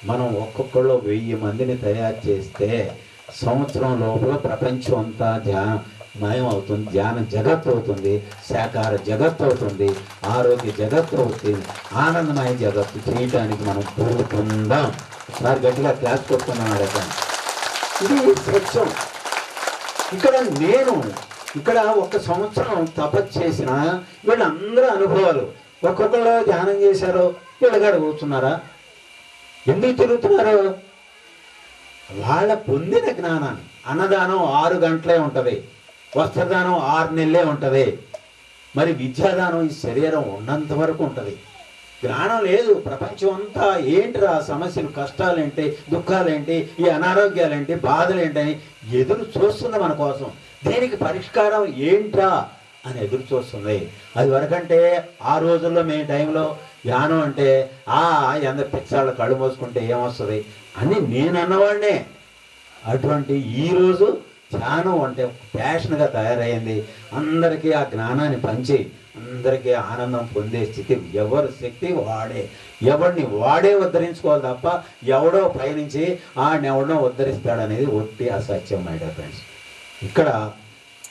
మనం ఒక్కొక్కళ్ళు 1000 మందిని తయారు చేస్తే సంవత్సరం లోపల ప్రపంచం అంతా ధ్యానమయం అవుతుంది, ధ్యాన జగత్తు అవుతుంది, శాకార జగత్తు అవుతుంది, ఆరోగ్య జగత్తు అవుతుంది, ఆనందమయ జగత్తు చేయటానికి మనం కోరుకుందాం. సార్ గట్టిగా క్లాస్ కొట్టుకున్నాం అడగండి. ఇది సత్యం. ఇక్కడ 1 సంవత్సరం తపస్సు చేసిన వీళ్ళందరూ అనుభవాలు. ఒక్కొక్కరు ధ్యానం చేశారు, వీళ్ళగాడ కూర్చున్నారా? ఎందుకు తిరుగుతున్నారు? వాళ్ళ పొందిన జ్ఞానాన్ని. అన్నదానం 6 గంటలే ఉంటుంది, వస్త్రదానం 6 నెలలే ఉంటుంది, మరి విద్యాదానం ఈ శరీరం ఉన్నంత వరకు ఉంటుంది. జ్ఞానం లేదు. ప్రపంచం అంతా ఏంటిరా సమస్యలు, కష్టాలేంటి, దుఃఖాలేంటి, ఈ అనారోగ్యాలేంటి, బాధలేంటని ఎదురు చూస్తుంది మన కోసం. దీనికి పరిష్కారం ఏంట్రా అని ఎదురు చూస్తుంది. అది వరకంటే ఆ రోజుల్లో మేము టైంలో ధ్యానం అంటే ఎంత పిచ్చాళ్ళు కళ్ళు మోసుకుంటే ఏమొస్తుంది అని నేను అన్నవాడినే. అటువంటి ఈరోజు ధ్యానం అంటే ప్యాషన్గా తయారైంది. అందరికీ ఆ జ్ఞానాన్ని పంచి అందరికీ ఆనందం పొందే స్థితి. ఎవరి శక్తి వాడే, ఎవరిని వాడే ఉద్ధరించుకోవాలి తప్ప ఎవడో పయనించి ఎవడో ఉద్ధరిస్తాడనేది ఒట్టి అసత్యం. మై డియర్ ఫ్రెండ్స్, ఇక్కడ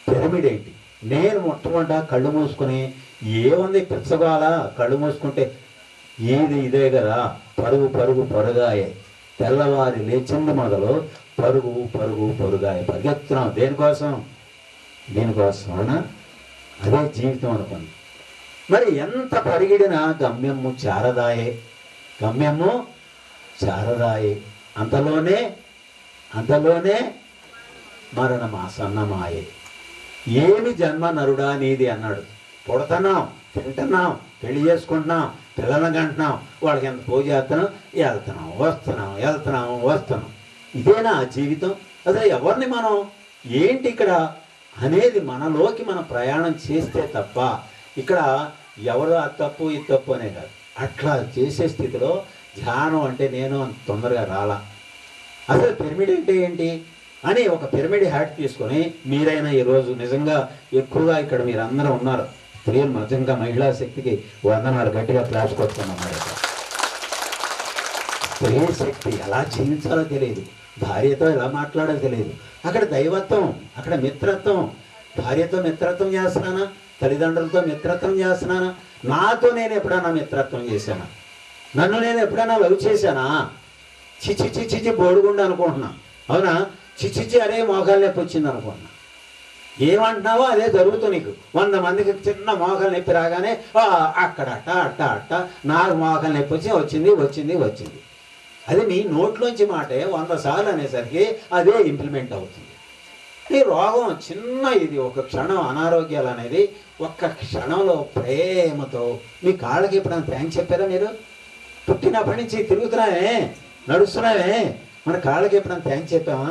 పిరమిడ్ ఏంటి? నేను మొట్టమొదట కళ్ళు మూసుకొని ఏముంది పిచ్చగాల, కళ్ళు మూసుకుంటే ఇదే కదా, పరుగాయే. తెల్లవారి లేచింది మొదలు పరుగాయ పరిగెత్తున్నాం. దేనికోసం? అవునా? అదే జీవితం అనుకోండి. మరి ఎంత పరిగిడినా గమ్యము చారదాయే. అంతలోనే మరణమాసన్నమాయే. ఏమి జన్మ నరుడా నీది అన్నాడు. పుడుతున్నాం, తింటున్నాం, పెళ్లి చేసుకుంటున్నాం, పిల్లలను కంటున్నాం, వాళ్ళకి ఎంత పూజ చేస్తున్నాం, వస్తున్నాం. ఇదేనా జీవితం? అసలు ఎవరిని మనం ఏంటి ఇక్కడ అనేది మనలోకి మనం ప్రయాణం చేస్తే తప్ప ఇక్కడ ఎవరు ఆ తప్పు ఈ తప్పు అనే కాదు. అట్లా చేసే స్థితిలో ధ్యానం అంటే నేను అంత తొందరగా రాలా. అసలు పిరమిడ్ అంటే ఏంటి అని ఒక పిరమిడ్ హ్యాట్ తీసుకొని మీరైనా ఈరోజు నిజంగా ఎక్కువగా ఇక్కడ మీరు అందరూ ఉన్నారు. స్త్రీలు నిజంగా మహిళా శక్తికి వందనాలు, గట్టిగా క్లాస్ కొట్టుకున్నారు. స్త్రీ శక్తి ఎలా జీవించాలో తెలియదు, భార్యతో ఎలా మాట్లాడాలో తెలియదు. అక్కడ దైవత్వం, అక్కడ మిత్రత్వం. భార్యతో మిత్రత్వం చేస్తున్నానా? తల్లిదండ్రులతో మిత్రత్వం చేస్తున్నానా? నాతో నేను ఎప్పుడైనా మిత్రత్వం చేశానా? నన్ను నేను ఎప్పుడైనా లవ్ చేశానా? చిచి బోడుగుండు అనుకుంటున్నా. అవునా? చిచి అరే మోకాలు నొప్పి వచ్చింది అనుకుంటున్నా. ఏమంటున్నావో అదే జరుగుతుంది నీకు. 100 మందికి చిన్న మోకాలు నొప్పి రాగానే అక్కడ అట్ట నాకు మోకాలు నొప్పి వచ్చింది. అది నీ నోట్లోంచి మాటే 100 సార్లు అనేసరికి అదే ఇంప్లిమెంట్ అవుతుంది. ఈ రోగం చిన్న, ఇది ఒక క్షణం అనారోగ్యాలు అనేది ఒక్క క్షణంలో ప్రేమతో మీ కాళ్ళకి ఎప్పుడైనా థ్యాంక్స్ చెప్పారా? మీరు పుట్టినప్పటి నుంచి తిరుగుతున్నావే, నడుస్తున్నావే, మన కాళ్ళకి ఎప్పుడైనా థ్యాంక్స్ చెప్పామా?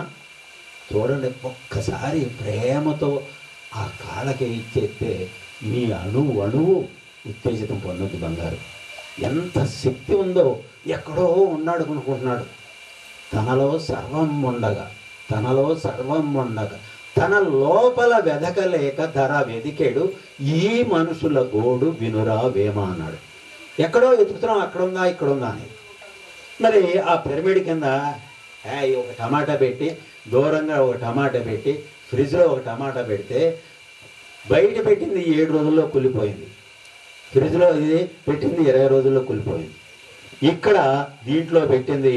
చూడండి, ఒక్కసారి ప్రేమతో ఆ కాళ్ళకి ఇచ్చేస్తే మీ అణువు ఉత్తేజితం పొందొద్దు. బంగారు ఎంత శక్తి ఉందో. ఎక్కడో ఉన్నాడు అనుకుంటున్నాడు. తనలో సర్వం ఉండగా తన లోపల వెదకలేక ధర వెదికేడు ఈ మనుషుల గోడు వినురా వేమ అన్నాడు. ఎక్కడో వెతుకుతున్నాం, అక్కడ ఉందా ఇక్కడ ఉందా అని. మరి ఆ పిరమిడ్ కింద ఒక టమాటా పెట్టి, దూరంగా ఒక టమాటా పెట్టి, ఫ్రిడ్జ్లో ఒక టమాటా పెడితే బయట పెట్టింది 7 రోజుల్లో కుళ్ళిపోయింది, ఫ్రిడ్జ్లో ఇది పెట్టింది 20 రోజుల్లో కుళ్ళిపోయింది. ఇక్కడ దీంట్లో పెట్టింది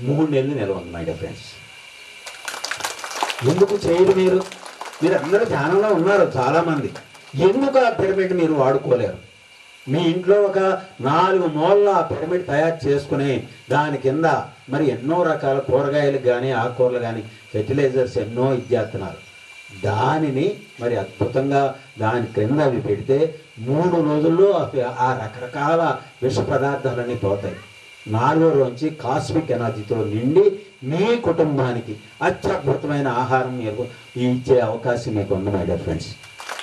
3 నెలలు నిల్వ ఉంది. మై డియర్ ఫ్రెండ్స్, ఎందుకు చేయరు మీరు? మీరు అందరూ ధ్యానంలో ఉన్నారు చాలామంది, ఎందుకు ఆ పిరమిడ్ మీరు వాడుకోలేరు? మీ ఇంట్లో ఒక 4 మూలల ఆ పిరమిడ్ తయారు చేసుకుని దాని కింద మరి ఎన్నో రకాల కూరగాయలు కానీ ఆకుకూరలు కానీ ఫెర్టిలైజర్స్ ఎన్నో ఇచ్చేస్తున్నారు. దానిని మరి అద్భుతంగా దాని క్రింద అవి పెడితే 3 రోజుల్లో ఆ రకరకాల విష పదార్థాలన్నీ పోతాయి. 4వ రోజు కాస్మిక్ ఎనర్జీతో నిండి మీ కుటుంబానికి అత్యద్భుతమైన ఆహారం మీకు ఇచ్చే అవకాశం మీకు ఉంది. మై డియర్ ఫ్రెండ్స్,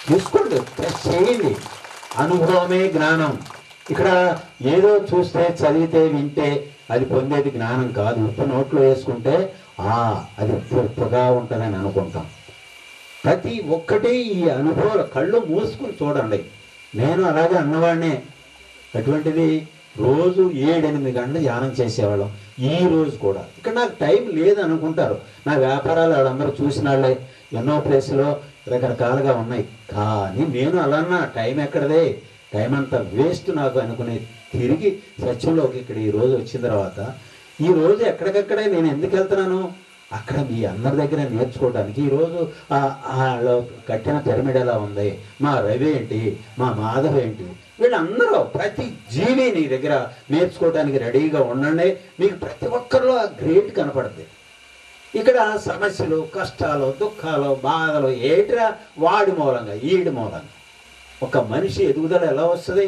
చూసుకోండి, టెస్ట్ చేయండి. అనుభవమే జ్ఞానం. ఇక్కడ ఏదో చూస్తే చదివితే వింటే అది పొందేది జ్ఞానం కాదు. ఉప్పు నోట్లో వేసుకుంటే అది ఉప్పుగా ఉంటుందని అనుకుంటాం. ప్రతి ఒక్కటి ఈ అనుభవాలు కళ్ళు మూసుకుని చూడండి. నేను అలాగే అన్నవాడినే. అటువంటిది రోజు 7-8 గంటలు ధ్యానం చేసేవాళ్ళం. ఈ రోజు కూడా ఇక్కడ నాకు టైం లేదనుకుంటారు. నా వ్యాపారాలు వాళ్ళందరూ చూసిన వాళ్ళే, ఎన్నో ప్లేస్లో రకరకాలుగా ఉన్నాయి. కానీ నేను అలాన్నా టైం ఎక్కడదే, టైం అంతా వేస్ట్ నాకు అనుకుని తిరిగి సత్యంలోకి ఇక్కడ ఈరోజు వచ్చిన తర్వాత ఈరోజు ఎక్కడికక్కడే నేను ఎందుకు వెళ్తున్నాను? అక్కడ మీ అందరి దగ్గర నేర్చుకోవడానికి. ఈరోజు కట్టిన పిరమిడ్ ఎలా ఉంది, మా రవి ఏంటి, మా మాధవ్ ఏంటి, వీళ్ళందరూ ప్రతి జీవి నీ దగ్గర నేర్చుకోవడానికి రెడీగా ఉండండి. మీకు ప్రతి ఒక్కరిలో ఆ గ్రేట్ కనపడుతుంది. ఇక్కడ సమస్యలు, కష్టాలు, దుఃఖాలు, బాధలు ఏటిరా వాడి మూలంగా, ఈడి మూలంగా. ఒక మనిషి ఎదుగుదల ఎలా వస్తుంది?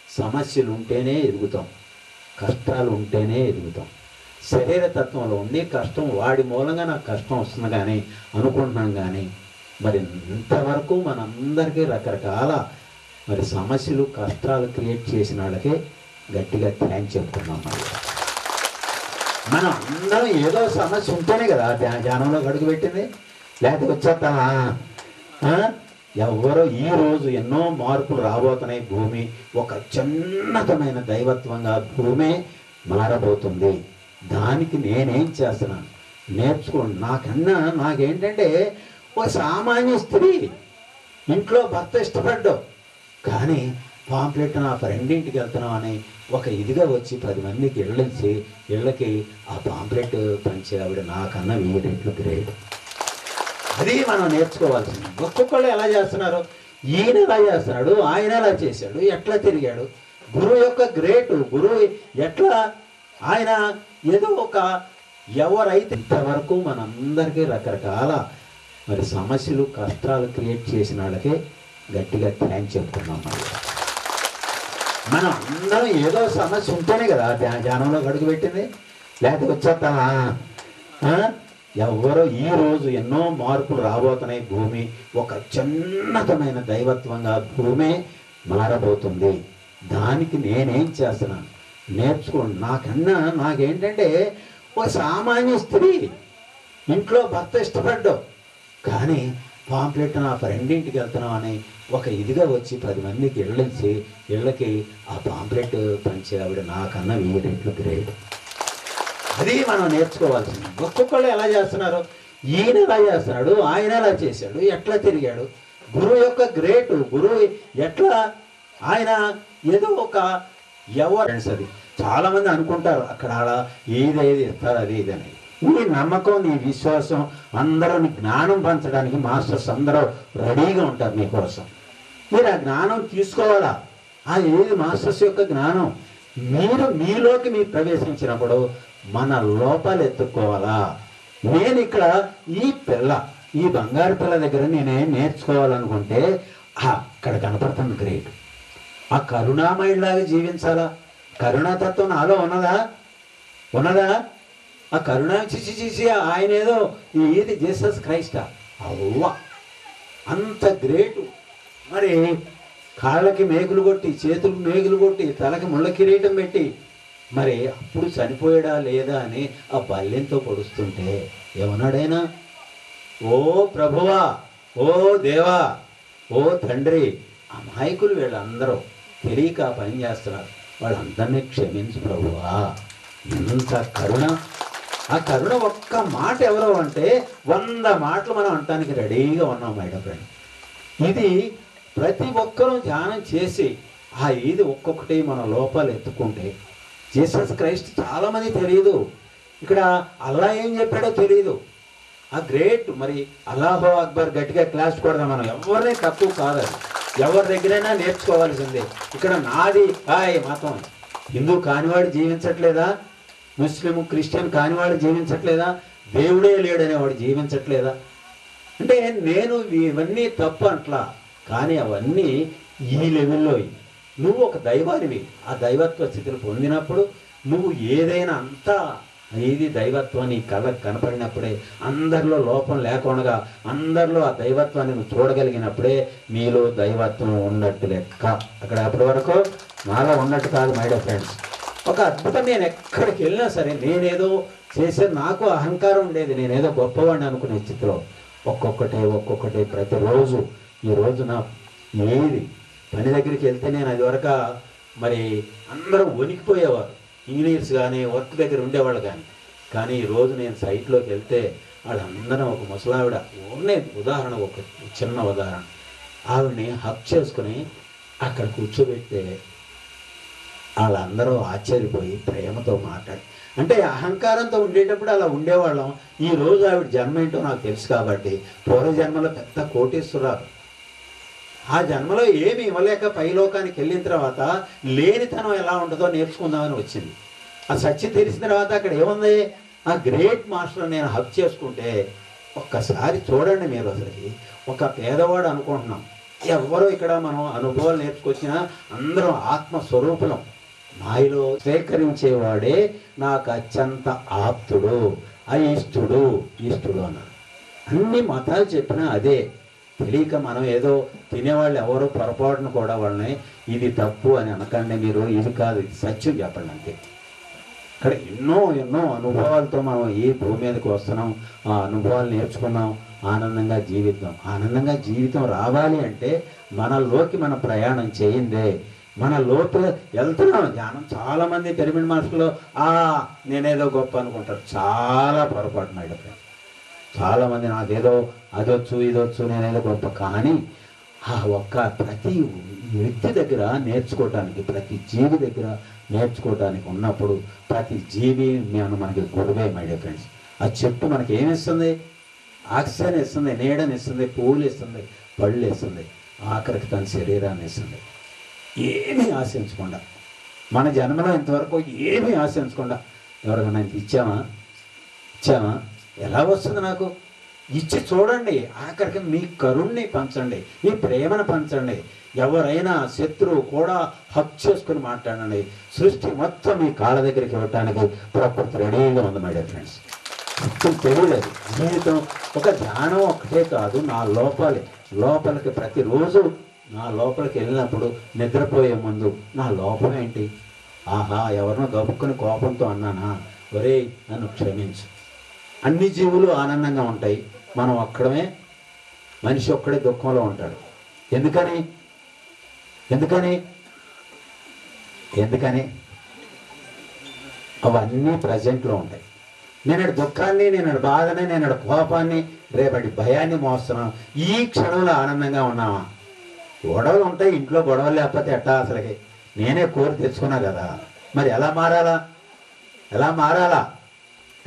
సమస్యలు ఉంటేనే ఎదుగుతాం, కష్టాలు ఉంటేనే ఎదుగుతాం. శరీర తత్వంలో ఉండి కష్టం వాడి మూలంగా నాకు కష్టం వస్తుంది కానీ అనుకుంటున్నాం. కానీ మరి ఇంతవరకు మనందరికీ రకరకాల మరి సమస్యలు, కష్టాలు క్రియేట్ చేసిన వాళ్ళకే గట్టిగా థ్యాంక్స్ చెప్తున్నాం. మనం అందరం ఏదో సమస్య ఉంటేనే కదా ధ్యానంలో గడుగు పెట్టింది. లేకపోతే వచ్చేస్తామా? ఎవరో ఈరోజు ఎన్నో మార్పులు రాబోతున్నాయి. భూమి ఒక చిన్నతమైన దైవత్వంగా భూమే మారబోతుంది. దానికి నేనేం చేస్తున్నాను? నేర్చుకోండి. నాకేంటంటే ఒక సామాన్య స్త్రీ ఇంట్లో భర్త ఇష్టపడ్డావు కానీ పాంప్లెట్ నా ఫ్రెండ్ ఇంటికి వెళ్తున్నాం అని ఒక ఇదిగా వచ్చి 10 మందికి ఇళ్ళకి ఆ పాంప్లెట్ పంచే ఆవిడ నాకన్నా 1000 రెట్లు గ్రేట్. అది మనం నేర్చుకోవాల్సింది. ఒక్కొక్కళ్ళు ఎలా చేస్తున్నారు? ఈయన ఎలా చేస్తున్నాడు, ఆయన ఎలా చేశాడు, ఎట్లా తిరిగాడు, గురువు యొక్క గ్రేటు, గురువు ఎట్లా ఆయన ఏదో ఒక ఎవరైతే ఇంతవరకు మనందరికీ రకరకాల మరి సమస్యలు, కష్టాలు క్రియేట్ చేసిన వాళ్ళకే గట్టిగా థ్యాంక్స్ చెప్తున్నాం. మనం అందరం ఏదో సమస్య ఉంటేనే కదా ధ్యానంలో గడుగు పెట్టింది. లేకపోతే వచ్చేస్తామా? ఎవరో ఈరోజు ఎన్నో మార్పులు రాబోతున్నాయి. భూమి ఒక చిన్నతమైన దైవత్వంగా భూమే మారబోతుంది. దానికి నేనేం చేస్తున్నాను? నేర్చుకోండి. నాకేంటంటే ఒక సామాన్య స్త్రీ ఇంట్లో భర్త ఇష్టపడ్డావు కానీ పాంప్లెట్ నా ఫ్రెండ్ ఇంటికి వెళ్తున్నాం అని ఒక ఇదిగా వచ్చి 10 మందికి ఇళ్ళకి ఆ పాంప్లెట్ పంచే ఆవిడ నాకన్నా 1000 రెట్లు గ్రేట్. అది మనం నేర్చుకోవాల్సింది. ఒక్కొక్కళ్ళు ఎలా చేస్తున్నారు? ఈయన ఎలా చేస్తున్నాడు, ఆయన ఎలా చేశాడు, ఎట్లా తిరిగాడు, గురువు యొక్క గ్రేటు, గురువు ఎట్లా ఆయన ఏదో ఒక అది చాలామంది అనుకుంటారు అక్కడ ఏదేది ఇస్తారు అది ఇది అని. నీ నమ్మకం, నీ విశ్వాసం, అందరూ నీ జ్ఞానం పంచడానికి మాస్టర్స్ అందరూ రెడీగా ఉంటారు మీకోసం. మీరు ఆ జ్ఞానం తీసుకోవాలా? ఏది మాస్టర్స్ యొక్క జ్ఞానం? మీలోకి మీరు ప్రవేశించినప్పుడు మన లోపాలు ఎత్తుక్కోవాలా? నేను ఇక్కడ ఈ బంగారు పిల్ల దగ్గర నేనేం నేర్చుకోవాలనుకుంటే అక్కడ కనపడుతుంది గ్రేట్. ఆ కరుణామయుడిలాగా జీవించాలా? కరుణాతత్వం నాలో ఉన్నదా? ఆ కరుణ చిచి ఆయన ఏదో ఇది జీసస్ క్రైస్టా? అవ్వ అంత గ్రేటు. మరి కాళ్ళకి మేకులు కొట్టి, చేతులకు మేకులు కొట్టి, తలకి ముళ్ళ కిరీటం పెట్టి మరి అప్పుడు చనిపోయాడా లేదా అని ఆ బల్లెంతో పొడుస్తుంటే ఏమన్నాడైనా? ఓ ప్రభువా, ఓ దేవా, ఓ తండ్రి, అమాయకులు వీళ్ళందరూ తెలియక పని చేస్తున్నారు, వాళ్ళందరినీ క్షమించు ప్రభువా ఎంత కరుణ! ఆ కరుణ ఒక్క మాట ఎవరో అంటే 100 మాటలు మనం అనటానికి రెడీగా ఉన్నాం మై డియర్ ఫ్రెండ్. ఇది ప్రతి ఒక్కరూ ధ్యానం చేసి ఇది ఒక్కొక్కటి మన లోపాలు ఎత్తుకుంటే జీసస్ క్రైస్ట్ చాలామంది తెలియదు. ఇక్కడ అల్లా ఏం చెప్పాడో తెలియదు. ఆ గ్రేట్ మరి అల్లాహో అక్బర్ గట్టిగా క్లాస్ కొడదాం. మనం ఎవరిని తక్కువ కాదు, ఎవరి దగ్గరైనా నేర్చుకోవాల్సిందే. ఇక్కడ నాది మతం హిందూ కానివాడు జీవించట్లేదా, ముస్లిం క్రిస్టియన్ కానివాడు జీవించట్లేదా, దేవుడే లేడనేవాడు జీవించట్లేదా? అంటే నేను ఇవన్నీ తప్పు అంట్లా, కానీ అవన్నీ ఈ లెవెల్లో. నువ్వు ఒక దైవానివి, ఆ దైవత్వ స్థితిని పొందినప్పుడు నువ్వు ఏదైనా అంతా ఇది దైవత్వం నీ కళ్ళకు కనపడినప్పుడే, అందరిలో లోపం లేకుండా అందరిలో ఆ దైవత్వాన్ని నువ్వు చూడగలిగినప్పుడే నీలో దైవత్వం ఉన్నట్టు లెక్క. అక్కడ అప్పటి వరకు నాలో ఉన్నట్టు కాదు మై డియర్ ఫ్రెండ్స్. ఒక అద్భుతం, నేను ఎక్కడికి వెళ్ళినా సరే నేనేదో చేసే నాకు అహంకారం ఉండేది, నేనేదో గొప్పవాడిని అనుకునే స్థితిలో ఒక్కొక్కటి ప్రతిరోజు ఈ రోజున ఏది పని దగ్గరికి వెళ్తే నేను అది వరకు మరి అందరం వణికిపోయేవారు, ఇంజనీర్స్ కానీ వర్క్ దగ్గర ఉండేవాళ్ళు కానీ ఈరోజు నేను సైట్లోకి వెళ్తే వాళ్ళందరం ఒక ముసలావిడ ఊరినే ఉదాహరణ, ఒక చిన్న ఉదాహరణ, ఆవిడని హక్ చేసుకుని అక్కడ కూర్చోబెడితే వాళ్ళందరూ ఆశ్చర్యపోయి ప్రేమతో మాట్లాడి, అంటే అహంకారంతో ఉండేటప్పుడు అలా ఉండేవాళ్ళం. ఈరోజు ఆవిడ జన్మ ఏంటో నాకు తెలుసు కాబట్టి పూర్వజన్మలో పెద్ద కోటీశ్వరాలు, ఆ జన్మలో ఏమి ఇవ్వలేక పైలోకానికి వెళ్ళిన తర్వాత లేనితనం ఎలా ఉంటుందో నేర్చుకుందామని వచ్చింది. ఆ సత్యం తెలిసిన తర్వాత అక్కడ ఏముంది, ఆ గ్రేట్ మాస్టర్ నేను హక్ చేసుకుంటే ఒక్కసారి చూడండి మీరు, అసలు ఒక పేదవాడు అనుకుంటున్నాం, ఎవరో ఇక్కడ మనం అనుభవాలు నేర్చుకొచ్చినా అందరం ఆత్మస్వరూపులం. మాయలో స్వీకరించేవాడే నాకు అత్యంత ఆప్తుడు, ఇష్టుడు అన్నాడు. అన్ని మతాలు చెప్పినా అదే. తెలియక మనం ఏదో తినేవాళ్ళు ఎవరో పొరపాటును కూడా వాళ్ళని ఇది తప్పు అని అనకండి మీరు, ఇది కాదు ఇది సత్యం చెప్పండి అంతే. ఇక్కడ ఎన్నో అనుభవాలతో మనం ఈ భూమి మీదకి వస్తున్నాం, ఆ అనుభవాలు నేర్చుకున్నాం, ఆనందంగా జీవిద్దాం. ఆనందంగా జీవితం రావాలి అంటే మనలోకి మన ప్రయాణం చేయిందే, మన లోపల వెళ్తున్నాం. ధ్యానం చాలామంది పిరమిడ్ మాస్టర్లు నేనేదో గొప్ప అనుకుంటారు, చాలా పొరపాటు మై డియర్ ఫ్రెండ్స్. చాలామంది నాకేదో అదొచ్చు ఇదొచ్చు నేనేదో గొప్ప, కానీ ప్రతి వ్యక్తి దగ్గర నేర్చుకోవటానికి, ప్రతి జీవి దగ్గర నేర్చుకోవటానికి ఉన్నప్పుడు ప్రతి జీవి మనకి గురువే మై డియర్ ఫ్రెండ్స్. ఆ చెట్టు మనకి ఏమిస్తుంది, ఆక్సిజన్ ఇస్తుంది, నీడని ఇస్తుంది, పువ్వులు ఇస్తుంది, పళ్ళు ఇస్తుంది, ఆఖరికి తన శరీరాన్ని ఇస్తుంది. ఏమీ ఆశించకుండా, మన జన్మలో ఇంతవరకు ఏమీ ఆశించకుండా ఎవరికైనా ఇచ్చామా? ఎలా వస్తుంది నాకు? ఇచ్చి చూడండి, ఆఖరికి మీ కరుణ్ణి పంచండి, మీ ప్రేమను పంచండి. ఎవరైనా శత్రువు కూడా హక్ చేసుకుని మాట్లాడండి. సృష్టి మొత్తం మీ కాళ్ళ దగ్గరికి ఇవ్వటానికి ప్రకృతి రెడీగా ఉంది మై డియర్ ఫ్రెండ్స్. మొత్తం తెలియలేదు. జీవితం ఒక ధ్యానం ఒక్కటే కాదు, నా లోపలికి ప్రతిరోజు నా లోపలికి వెళ్ళినప్పుడు నిద్రపోయే ముందు నా లోపం ఏంటి, ఎవరినో గబుక్కుని కోపంతో అన్నానా, ఒరే నన్ను క్షమించు. అన్ని జీవులు ఆనందంగా ఉంటాయి, మనం ఒక్కడమే, మనిషి ఒక్కడే దుఃఖంలో ఉంటాడు. ఎందుకని అవన్నీ ప్రజెంట్లో ఉంటాయి. నేను దుఃఖాన్ని, నేను బాధని, నేను కోపాన్ని, రేపటి భయాన్ని మోస్తున్నాం. ఈ క్షణంలో ఆనందంగా ఉన్నామా? గొడవలు ఉంటాయి ఇంట్లో, గొడవలు లేకపోతే ఎట్టా? అసలుకి నేనే కోరి తెచ్చుకున్నా కదా, మరి ఎలా మారాలా,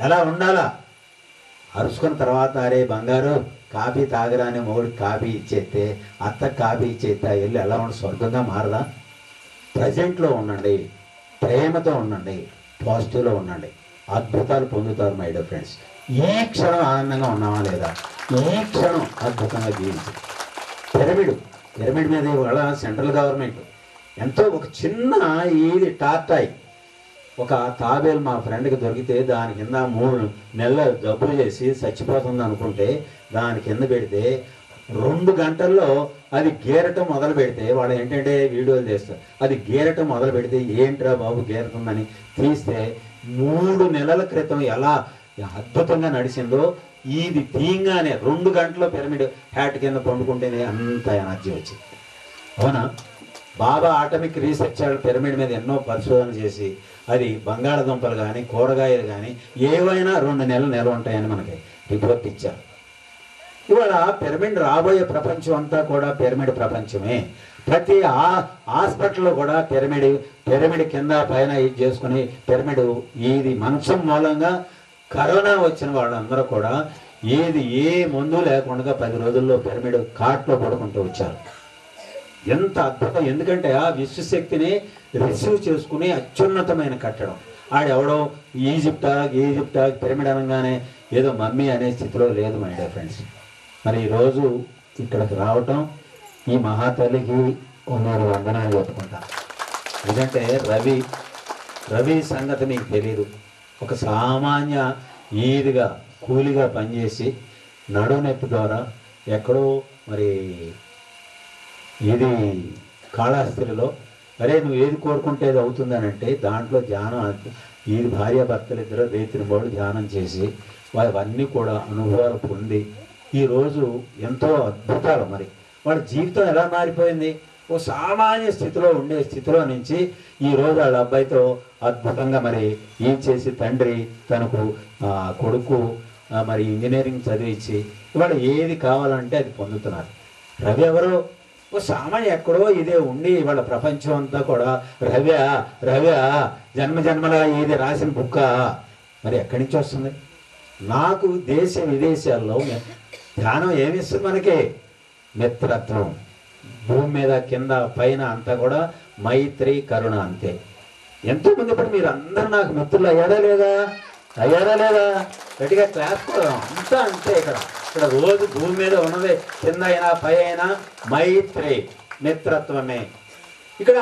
ఎలా ఉండాలా? అరుచుకున్న తర్వాత అరే బంగారు కాఫీ తాగరాని మొగుడికి కాఫీ ఇచ్చేస్తే, అత్తకు కాఫీ ఇచ్చేస్తే వెళ్ళి ఎలా ఉండి స్వర్గంగా మారదా? ప్రజెంట్లో ఉండండి, ప్రేమతో ఉండండి, పాజిటివ్లో ఉండండి, అద్భుతాలు పొందుతారు మై డియర్ ఫ్రెండ్స్. ఈ క్షణం ఆనందంగా ఉన్నామా లేదా? ఈ క్షణం అద్భుతంగా జీవించు. పిరమిడ్ మీద ఇవాళ సెంట్రల్ గవర్నమెంట్ ఎంతో ఒక చిన్న టార్టాయ్, ఒక తాబేలు మా ఫ్రెండ్కి దొరికితే దాని కింద 3 నెలలు జబ్బులు చేసి చచ్చిపోతుంది అనుకుంటే దాని కింద పెడితే 2 గంటల్లో అది గీరటం మొదలు పెడితే వాడు ఏంటంటే వీడియోలు చేస్తారు, అది గీరటం మొదలు పెడితే ఏంట్రా బాబు గీరుతుందని తీస్తే 3 నెలల క్రితం ఎలా అద్భుతంగా నడిచిందో ఇది తీయంగానే 2 గంటల్లో పిరమిడ్ హ్యాట్ కింద పండుకుంటేనే అంత ఎనర్జీ వచ్చింది. అవునా? బాబా ఆటమిక్ రీసెర్చ్ పిరమిడ్ మీద ఎన్నో పరిశోధన చేసి అది బంగాళదుంపలు కానీ కూరగాయలు కానీ ఏవైనా 2 నెలలు నిల్వ ఉంటాయని మనకి రిపోర్ట్ ఇచ్చారు. ఇవాళ పిరమిడ్ రాబోయే ప్రపంచం అంతా కూడా పిరమిడ్ ప్రపంచమే. ప్రతి హాస్పిటల్లో కూడా పిరమిడ్ కింద పైన ఇది చేసుకుని పిరమిడ్ ఇది మంచం మూలంగా కరోనా వచ్చిన వాళ్ళందరూ కూడా ఏ మందు లేకుండా 10 రోజుల్లో పిరమిడ్ కాట్లో పడుకుంటూ వచ్చారు. ఎంత అద్భుతం! ఎందుకంటే ఆ విశ్వశక్తిని రిసీవ్ చేసుకుని అత్యున్నతమైన కట్టడం. ఆడెవడో ఈజిప్టా పిరమిడ్ అనగానే ఏదో మమ్మీ అనే స్థితిలో లేదు మై డియర్ ఫ్రెండ్స్. మరి ఈరోజు ఇక్కడికి రావటం ఈ మహాతల్లికి నేను వందనాలు చెప్పుకుంటా. ఎందుకంటే రవి సంగతి మీకు తెలీదు. ఒక సామాన్య ఈదిగా కూలిగా పనిచేసి నడునొప్పి ద్వారా ఎక్కడో మరి ఇది కాళహస్తిలో అరే నువ్వు ఏది కోరుకుంటే అది అవుతుందనంటే దాంట్లో ధ్యానం ఇది భార్యాభర్తలు ఇద్దరు రేతిరిమోడు ధ్యానం చేసి అవన్నీ కూడా అనుభవాలు పొంది ఈరోజు ఎంతో అద్భుతాలు. మరి వాళ్ళ జీవితం ఎలా మారిపోయింది? ఓ సామాన్య స్థితిలో ఉండే స్థితిలో నుంచి ఈరోజు వాళ్ళ అబ్బాయితో అద్భుతంగా మరి ఏం చేసి తండ్రి తనకు కొడుకు మరి ఇంజనీరింగ్ చదివించి ఇవాళ ఏది కావాలంటే అది పొందుతున్నారు. రవి ఎవరో ఓ సామాన్య ఎక్కడో ఇదే ఉండి ఇవాళ ప్రపంచం అంతా కూడా రవ్య జన్మల ఇది రాసిన బుక్క మరి ఎక్కడి నుంచి వస్తుంది? నాకు దేశ విదేశాల్లో ధ్యానం ఏమిస్తుంది? మనకి మిత్రత్వం. భూమి మీద కింద పైన అంతా కూడా మైత్రి కరుణ అంతే. ఎంతోమంది ఇప్పుడు మీరు అందరూ నాకు మిత్రులు అయ్యారా లేదా గట్టిగా క్లాస్ కూడా అంతా అంతే. ఇక్కడ రోజు భూమి మీద ఉన్నది కింద అయినా పై అయినా మైత్రి మిత్రత్వమే. ఇక్కడ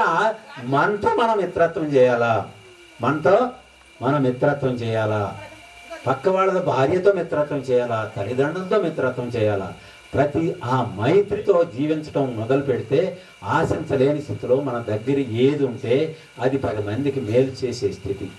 మనతో మనం మిత్రత్వం చేయాలా, పక్క వాళ్ళ భార్యతో మిత్రత్వం చేయాలా, తల్లిదండ్రులతో మిత్రత్వం చేయాలా. ప్రతి ఆ మైత్రితో జీవించడం మొదలు పెడితే ఆశించలేని స్థితిలో మన దగ్గర ఏది ఉంటే అది 10 మందికి మేలు చేసే స్థితి.